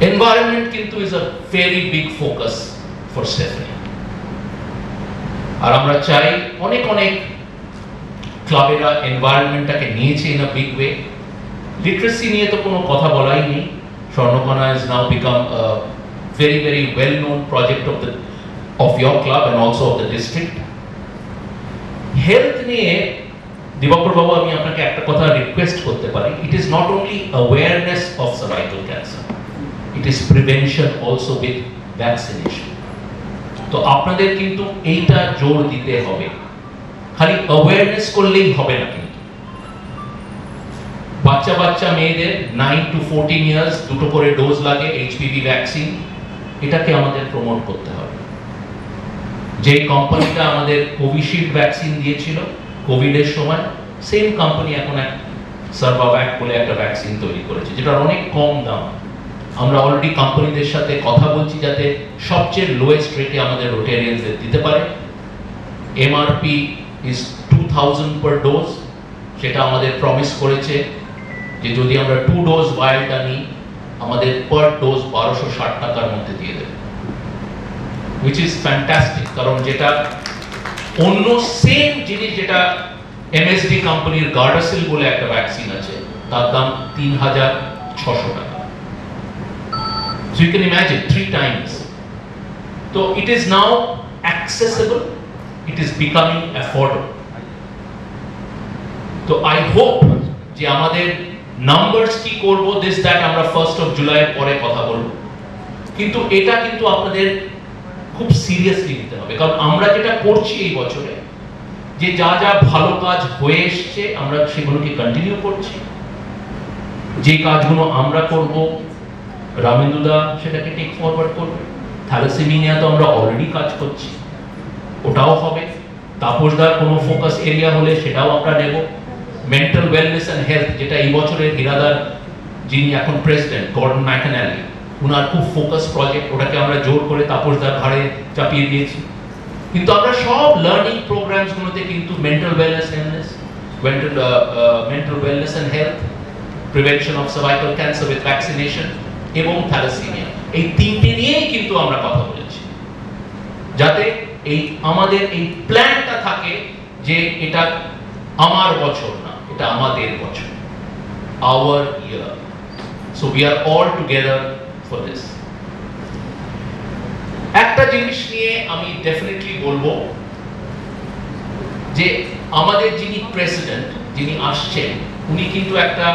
এনভায়রনমেন্ট কিন্তু is a very big focus for Stephanie. আর আমরা চাই অনেক ক্লাবেরা এনভায়রনমেন্টটাকে নিয়েছে in a big way. Literacy নিয়ে তো কোনো কথা বলাই নেই। Swarnakona has now become a very well known project of your club and also of the district. Health niye Diwakar Babu, ami apnake ekta kotha request korte pari. It is not only awareness of cervical cancer, it is prevention also with vaccination. তো আপনাদের কিন্তু এইটা জোর দিতে হবে। খালি awareness করলেই হবে না। কিন্তু বাচ্চা মেয়েদের 9 to 14 ইয়ার্স দুটো করে ডোজ লাগে এইচপিভি ভ্যাকসিন, এটাকে আমাদের প্রমোট করতে হবে। যে কোম্পানিটা আমাদের কোভিশিল্ড ভ্যাকসিন দিয়েছিল কোভিডের সময়, সেম কোম্পানি এখন এক সার্ভাভ্যাক বলে একটা ভ্যাকসিন তৈরি করেছে, যেটা অনেক কম দাম। আমরা অলরেডি কোম্পানিদের সাথে কথা বলছি যাতে সবচেয়ে লোয়েস্ট রেটে আমাদের রোটেরিয়ানদের দিতে পারে। MRP is 2000 per dose. সেটা আমাদের প্রমিস করেছে যে যদি আমরা 2 ডোজ ভায়ালটা নিই আমাদের পার ডোজ 1260 টাকার মধ্যে দিয়ে দেবে, which is fantastic। কারণ যেটা অন্য সেম জিনিস যেটা এমএসডি কোম্পানির গার্ডাসিল বলে একটা ভ্যাকসিন আছে, তার দাম 3600 টাকা। So you can imagine 3 times. So it is now accessible, it is becoming affordable. So I hope যে আমাদের নাম্বারস কি করব দিস দ্যাট আমরা 1st of July পরে কথা বলব, কিন্তু এটা কিন্তু আপনাদের খুব সিরিয়াসলি নিতে হবে। কারণ আমরা যেটা করছি এই বছরে, যে যা ভালো কাজ হয়ে এসছে আমরা সেগুলোকে কন্টিনিউ করছি। যে কাজগুলো আমরা করব রামেন্দুদা সেটাকে টেক ফরওয়ার্ড করবে। থ্যালাসেমিয়া তো আমরা অলরেডি কাজ করছি, ওটাও হবে। তাপসদার কোনো ফোকাস এরিয়া হলে সেটাও আমরা নেব। মেন্টাল ওয়েলনেস অ্যান্ড হেলথ, যেটা এই বছরের হীরাদার যিনি এখন প্রেসিডেন্ট গর্ডন ম্যাকনালি, উনার খুব ফোকাস প্রজেক্ট, ওটাকে আমরা জোর করে তাপসদার ঘাড়ে চাপিয়ে দিয়েছি। কিন্তু আমরা সব লার্নিং প্রোগ্রামসগুলোতে কিন্তু mental wellness and health, prevention of cervical cancer with vaccination এবং থ্যালাসেমিয়া, এই তিনটে নিয়েই কিন্তু আমরা কথা বলেছি, যাতে এই আমাদের এই প্ল্যানটা থাকে যে এটা আমার বছর না, এটা আমাদের বছর, our year. So we are all together for this. একটা জিনিস নিয়ে আমি ডেফিনেটলি বলবো যে আমাদের যিনি প্রেসিডেন্ট, যিনি আসছেন, উনি কিন্তু একটা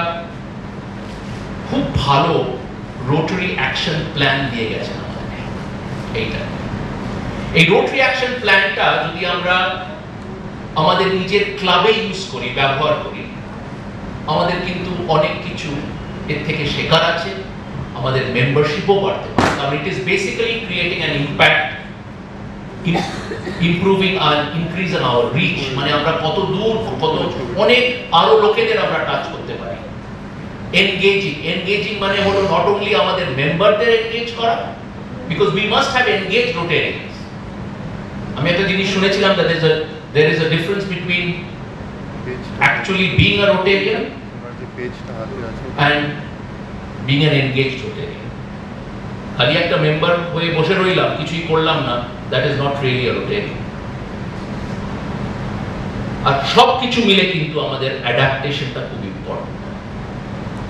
খুব ভালো রোটারি অ্যাকশন প্ল্যান দিয়ে গেছেন আমাদের। এই রোটারি অ্যাকশন প্ল্যানটা যদি আমরা আমাদের নিজের ক্লাবে ইউজ করি, ব্যবহার করি, আমাদের কিন্তু অনেক কিছু এর থেকে শেখার আছে, আমাদের মেম্বারশিপও বাড়তে পারে। কারণ it is basically creating an impact, improving আর ইনক্রিজ অন আওয়ার রিচ, মানে আমরা কত দূর, অনেক আরো লোকেদের আমরা টাচ করতে পারি। এনগেজিং মানে হলো নট অনলি আমাদের মেম্বারদের এনগেজ করা, because we must have engage Rotarians. আমি একটা জিনিস শুনেছিলাম, there is a difference between actually being a Rotarian and being an engaged Rotarian. খালি একটা মেম্বার হয়ে বসে রইলাম, কিছুই করলাম না, that is not really a Rotarian. আর সব কিছু মিলে কিন্তু আমাদের অ্যাডাপ্টেশনটা খুব ইম্পর্টেন্ট।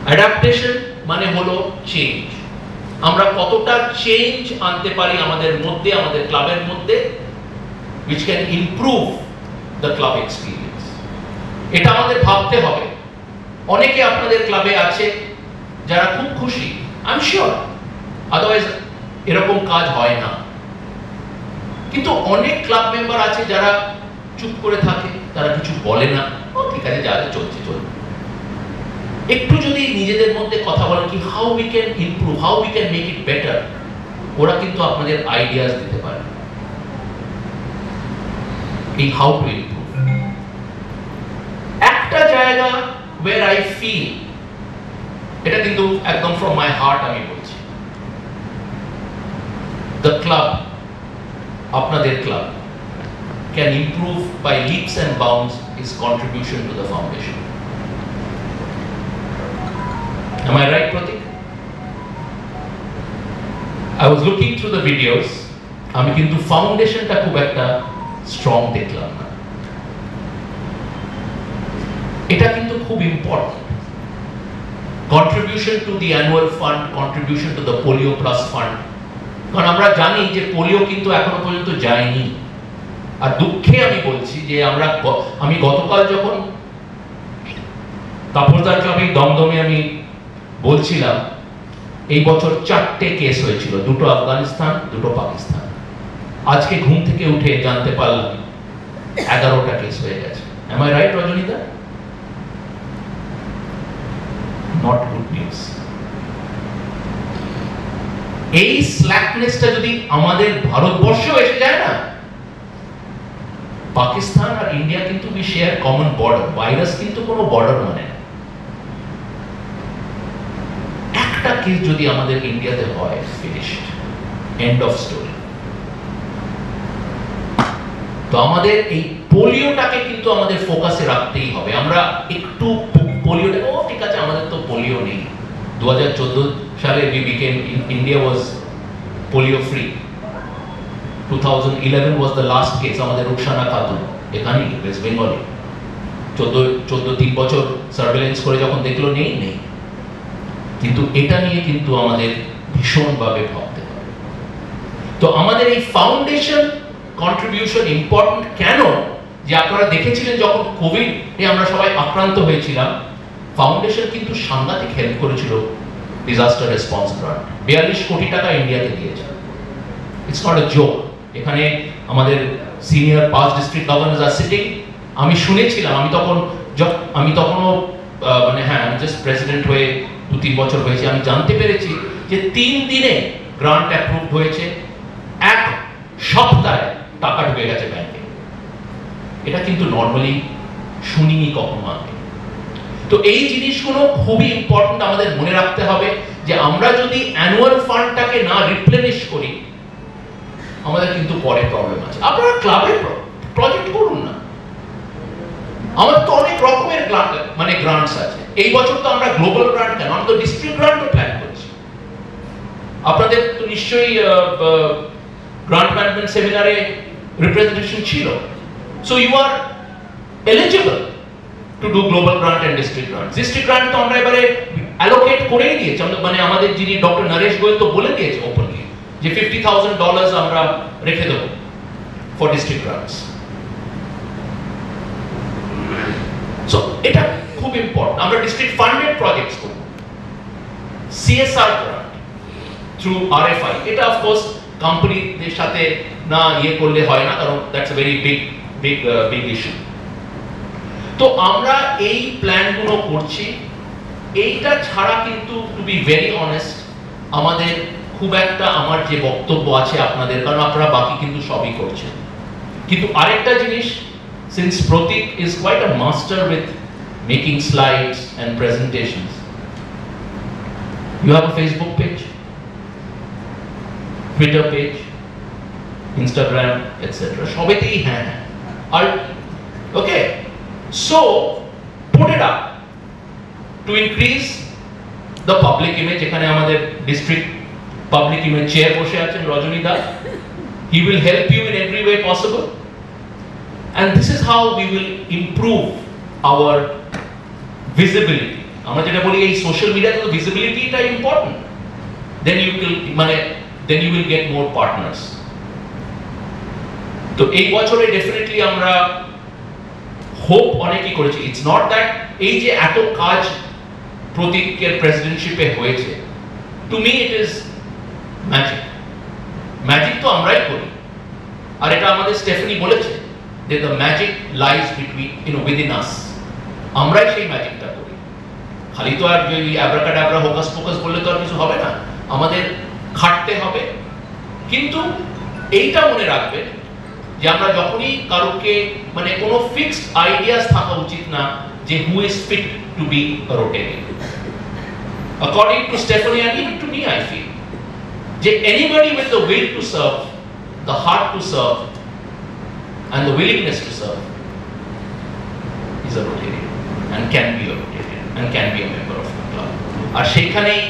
অ্যাডাপ্টেশন মানে হলো চেঞ্জ। আমরা কতটা চেঞ্জ আনতে পারি আমাদের মধ্যে, আমাদের ক্লাবের মধ্যে, which can improve the club experience. এটা আমাদের ভাবতে হবে। অনেকে আপনাদের ক্লাবে আছে যারা খুব খুশি, I'm sure, otherwise এরকম কাজ হয় না। কিন্তু অনেক ক্লাব মেম্বার আছে যারা চুপ করে থাকে, তারা কিছু বলে না, ও ঠিক আছে যা যা চলছে চলবে। একটু যদি নিজেদের মধ্যে কথা বলেন কি how we can improve, how we can make it better, ওরা কিন্তু আপনাদের আইডিয়াস দিতে পারে এই হাউ টু ইমপ্রুভ। একটা জায়গা where I feel, এটা কিন্তু একদম from my heart আমি বলছি, the club, আপনাদের club can improve by leaps and bounds his contribution to the foundation. Am I right, Pratik? I was looking through the videos, আমি কিন্তু ফাউন্ডেশনটা খুব একটা স্ট্রং দেখলাম না। এটা কিন্তু খুব important. Contribution to the annual fund, contribution to the polio plus fund, কারণ আমরা জানি যে পোলিও কিন্তু এখনো পর্যন্ত যায়নি। আর দুঃখে আমি বলছি যে আমি গতকাল যখন কাপড়দার ক্লাবে দমদমে আমি বলছিলাম, এই বছর 4টে কেস হয়েছিল, 2টো আফগানিস্তান, 2টো পাকিস্তান। আজকে ঘুম থেকে উঠে জানতে পারলাম 11টা কেস হয়ে গেছে। Am I right, রজনীদা? Not good news. এই স্ল্যাকনেসটা যদি আমাদের ভারতবর্ষেও এসে যায় না, পাকিস্তান আর ইন্ডিয়া কিন্তু we share common border, virus কিন্তু কোনো বর্ডার মানে না। একটা কেস যদি আমাদের ইন্ডিয়াতে হয়, ফিনিশড, এন্ড অফ স্টোরি। তো আমাদের এই পোলিওটাকে কিন্তু আমাদের ফোকাসে রাখতেই হবে। আমরা একটু পোলিওটা, ও ঠিক আছে আমাদের তো পোলিও নেই। 2014 সালে India was polio free. 2011 was the last case, আমাদের রুকসানা খাতুন এখানেই ওয়েস্ট বেঙ্গলে 3 বছর সার্ভেলেন্স করে যখন দেখলো নেই। কিন্তু এটা নিয়ে কিন্তু আমাদের ভীষণভাবে ভাবতে হবে। তো আমাদের এই ফাউন্ডেশন কন্ট্রিবিউশন ইম্পর্টেন্ট কেন, যে আপনারা দেখেছিলেন যখন কোভিড এ আমরা সবাই আক্রান্ত হয়েছিলাম, ফাউন্ডেশন কিন্তু সাংঘাতিক হেল্প করেছিল ডিজাস্টার রেসপন্স গ্রান্ট। 42 কোটি টাকা ইন্ডিয়াকে দিয়েছে। It's not a joke. এখানে আমাদের senior 5 district governors are sitting. আমি শুনেছিলাম, আমি তখনও মানে হ্যাঁ আমি জাস্ট প্রেসিডেন্ট হয়ে 2-3 বছর হয়েছে, আমি জানতে পেরেছি যে 3 দিনে গ্রান্ট অ্যাপ্রুভ হয়েছে, 1 সপ্তাহে টাকা ঢুকে গেছে ব্যাংকে। এটা কিন্তু নর্মালি শুনিনি কখনো আগে। তো এই জিনিসগুলো খুবই ইম্পর্টেন্ট, আমাদের মনে রাখতে হবে যে আমরা যদি অ্যানুয়াল ফান্ডটাকে না রিপ্লেনিশ করি, আমাদের কিন্তু পরে প্রবলেম আছে। আপনারা ক্লাবে প্রজেক্ট করুন না, আমাদের তো অনেক রকমের গ্রান্টস আছে। এই বছর তো আমরা গ্লোবাল গ্রান্ট কেন, আমরা তো ডিস্ট্রিক্ট গ্রান্টও প্ল্যান করছি। আপনাদের তো নিশ্চয়ই গ্রান্ট ম্যানেজমেন্ট সেমিনারে রিপ্রেজেন্টেশন ছিল। So you are eligible to do global grant and district grant. District grant তো আমরা এবারে অ্যালোকেট করেই দিয়েছি, মানে আমাদের যিনি ডক্টর নরেশ গোয়েল তো বলে দিয়েছে ওপেনলি যে $50,000 আমরা রেখে দেবো ফর ডিস্ট্রিক্ট গ্রান্টস। সো এটা খুব ইম্পর্টেন্ট। আমরা ডিস্ট্রিক্ট ফান্ডেড প্রজেক্টস করব, সিএসআর গ্রান্ট থ্রু আরএফআই। এটা অফকোর্স কোম্পানিদের সাথে না করলে হয় না, কারণ that's a very big issue. তো আমরা এই প্ল্যানগুলো করছি। এইটা ছাড়া কিন্তু টু বি ভেরি অনেস্ট আমাদের খুব একটা, আমার যে বক্তব্য আছে আপনাদের, কারণ আপনারা বাকি কিন্তু সবই করছেন। কিন্তু আরেকটা জিনিস, since Pratik is quite a master with making slides and presentations, you have a Facebook page, Twitter page, Instagram, etc. সবেতেই হ্যাঁ আর okay, so put it up to increase the public image. এখানে আমাদের district public image chair বসে আছেন রজনীদা, he will help you in every way possible, and this is how we will improve our visibility. আমরা যেটা বলি এই social মিডিয়াতে তো ভিজিবিলিটিটা important, then you will get more partners. তো এই বছরে ডেফিনেটলি আমরা হোপ অনেকই করেছি। ইটস নট দ্যাট এই যে এত কাজ প্রতীকের প্রেসিডেন্টশিপে হয়েছে, to me it is magic. Magic তো আমরাই করি, আর এটা আমাদের স্টেফানি বলেছে যে the magic lies between within us. আমরাই সেই ম্যাজিকটা করি। খালি তো আর যদি অ্যাব্রাকাডাব্রা হোকাস ফোকাস বললে তো আর কিছু হবে না, আমাদের খাটতে হবে। কিন্তু এইটা মনে রাখবে যে আমরা যখনই কারোকে মানে কোনো ফিক্সড আইডিয়াস থাকা উচিত না যে who is fit to be Rotarian. According to Stephanie and even to me, I feel যে anybody with the will to serve, the heart to serve and the willingness to serve is a Rotarian and can be a Rotarian and can be a member of the club. আর সেখানেই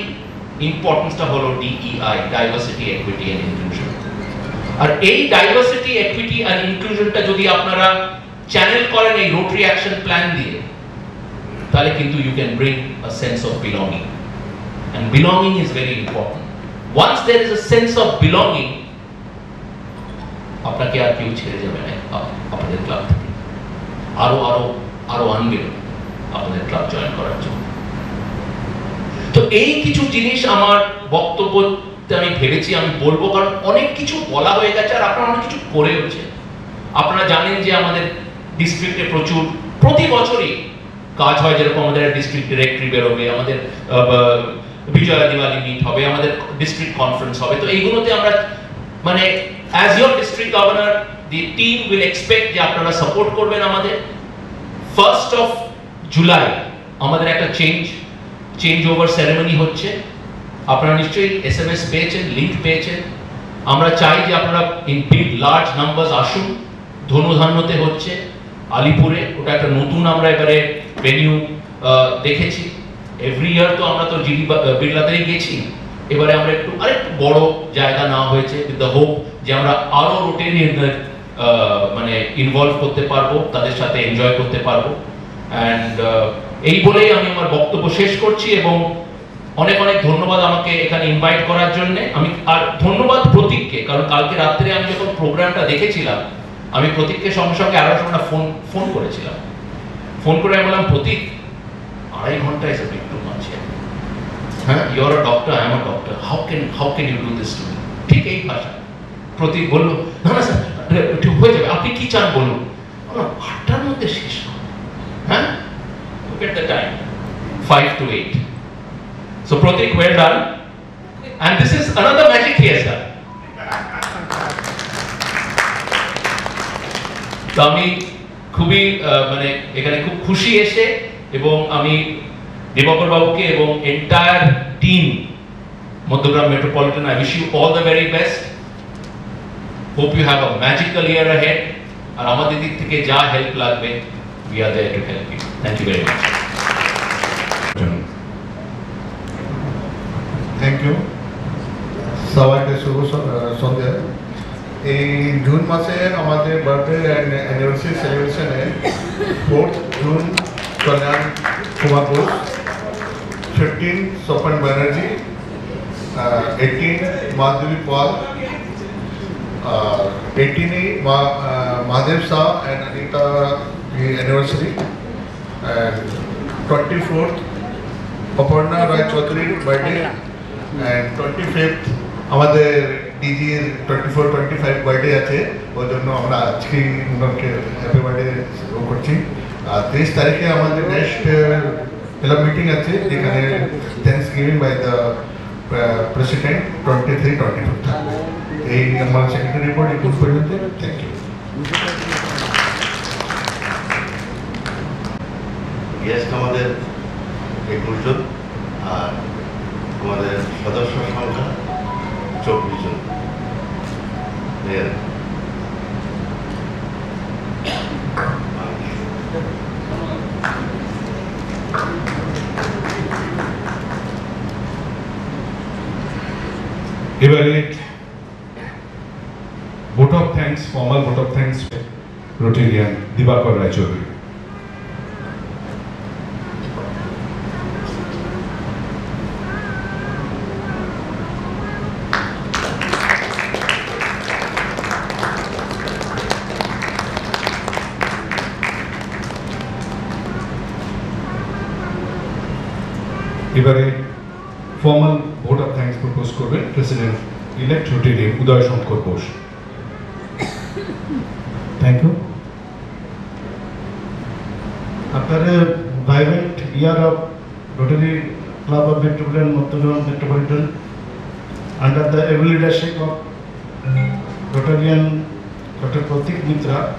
ইম্পর্টেন্সটা হলো DEI, diversity, equity and inclusion. আর এই diversity, equity and ইনক্লুশনটা যদি আপনারা channel করেন এই রোটারি অ্যাকশন প্ল্যান দিয়ে, তাহলে কিন্তু you can bring a sense of belonging, and belonging is very important. Once there is a sense of belonging, আপনাকে আর কেউ ছেড়ে যাবে না আপনাদের ক্লাব থেকে, আরো আরো আরো আনবে আপনাদের ক্লাব জয়েন করার জন্য। তো এই কিছু জিনিস আমার বক্তব্যতে আমি ভেবেছি আমি বলবো, কারণ অনেক কিছু বলা হয়ে গেছে আর আপনারা অনেক কিছু করে হচ্ছে। আপনারা জানেন যে আমাদের ডিস্ট্রিক্টে প্রচুর প্রতি বছরই কাজ হয়, যেরকম আমাদের ডিস্ট্রিক্ট ডিরেক্টরি বেরোবে, আমাদের বিজয়া দিওয়ালি মিট হবে, আমাদের ডিস্ট্রিক্ট কনফারেন্স হবে। তো এইগুলোতে আমরা মানে as your district governor the team will expect যে আপনারা সাপোর্ট করবেন আমাদের। 1st of July আমাদের একটা চেঞ্জ ওভার সেরেমনি হচ্ছে। আপনারা নিশ্চয়ই SMS পেয়েছেন, লিংক পেয়েছেন। আমরা চাই যে আপনারা ইন বিগ লার্জ নাম্বারস আসুন। ধনুধান্যতে হচ্ছে আলিপুরে, ওটা একটা নতুন আমরা এবারে ভেনিউ দেখেছি। এভরি ইয়ার তো আমরা তো জিডি বিড়লাতেই গেছি, এবারে আমরা আরেকটু বড় জায়গা নেওয়া হয়েছে উইথ দ্য হোপ যে আমরা আরো রোটেরিয়ানদের মানে ইনভলভ করতে পারবো, তাদের সাথে এনজয় করতে পারবো। অ্যান্ড এই বলেই আমি আমার বক্তব্য শেষ করছি এবং অনেক অনেক ধন্যবাদ আমাকে এখানে ইনভাইট করার জন্য। আমি আর ধন্যবাদ প্রতীককে, কারণ কালকে রাত্রে আমি যখন প্রোগ্রামটা দেখেছিলাম আমি প্রতীককে সঙ্গে সঙ্গে আরো সময় ফোন করেছিলাম। ফোন করে আমি বললাম, প্রতীক 2.5 ঘন্টা is a bit too much. হ্যাঁ, you are a doctor, I am a doctor. How can you do this to me? ঠিক এই ভাষা। প্রতীক বলল, না না স্যার ঠিক হয়ে যাবে, আপনি কি চান বলুন। 8টার মধ্যে শেষ। হ্যাঁ, look at the time, 5 to 8. So Pratik, well done. And this is another magic he has done. তো আমি খুবই মানে এখানে খুব খুশি এসে, এবং আমি দিবাকর বাবুকে এবং entire team Madhyamgram metropolitan, I wish you all the very best. Hope you have a magical year ahead. আর আমাদের দিক থেকে যা হেল্প লাগবে, we are there to help you. Thank you very much. Thank you সবাইকে, শুভ সন্ধ্যা। এই জুন মাসে আমাদের বার্থডে অ্যান্ড অ্যানিভার্সারি সেলিব্রেশনে 4th June Kalyan Kumar Ghosh, 15 Swapan Banerjee, 18 Madhabi Pal, 18 Mahadev Shah and Anita anniversary, and 24th Aparna Rai Chaudhary birthday, and 25th আমাদের DG 24-25 birthday আছে, ওই জন্য আমরা আজকে ওনাকে হ্যাপি বার্থডে করছি। আর 23 তারিখে আমাদের নেক্সট ক্লাব মিটিং আছে, যেখানে thanks giving by the president 23-24 থাকবে। এই আমার সেক্রেটারি রিপোর্ট এখন পর্যন্ত। Thank you. গেস্ট আমাদের 21 জন, আর আমাদের সদস্য সংখ্যা 24 জন। এবারে vote of thanks, formal vote of thanks Rotarian Dibakar Raychaudhuri. এবারে formal vote of thanks propose করবেন president elect Rotarian Uday Shankar Ghosh. Thank you. After a vibrant year of Rotary Club of Metropolitan, under the able leadership of Rotarian Dr. Pratik Mitra,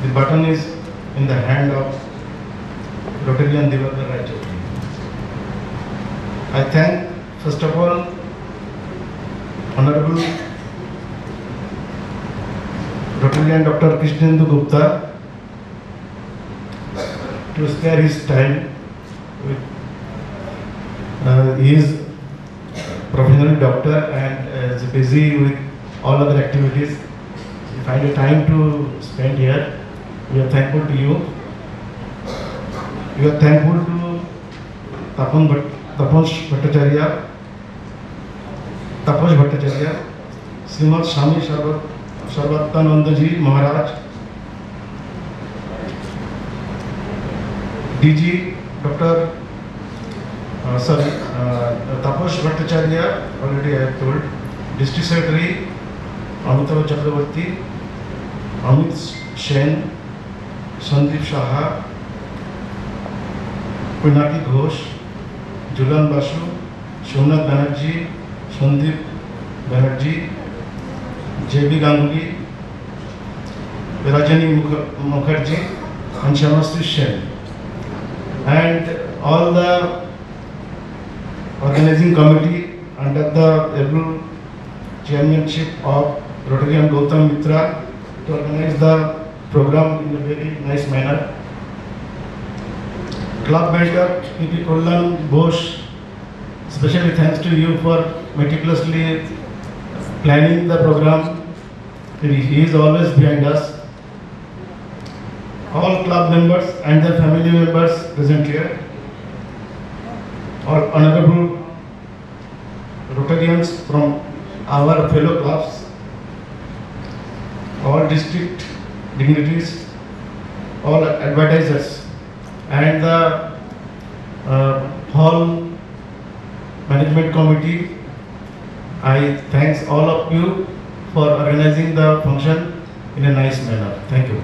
the baton is in the hand of Rotarian Divakar Rai Chaudhary. I thank first of all Honorable Rotarian Dr. Krishnendu Gupta to spare his time. He is professional doctor and is busy with all other activities. He find a time to spend here. We are thankful to you. We are thankful to Taposh Bhattacharya, Srimad Swami Sarvattananda Ji Maharaj, DG Dr. Taposh Bhattacharya, already I have told, District Secretary Amitabh Chakravarti, Amit Sen, Sandeep Saha, Pinaki Ghosh, Julan Basu, Somnath Banerjee, Sandeep Banerjee, JB Ganguly, Rajani Mukherjee, and Shamastri Sen, and all the organizing committee under the able chairmanship of Rotarian Gautam Mitra to organize the program in a very nice manner. Club Mentor P.P. Kollan Ghosh, especially thanks to you for meticulously planning the program. He is always behind us. All club members and their family members present here. All honorable Rotarians from our fellow clubs, all district dignitaries, all advertisers, and the hall management committee. I thanks all of you for organizing the function in a nice manner. Thank you.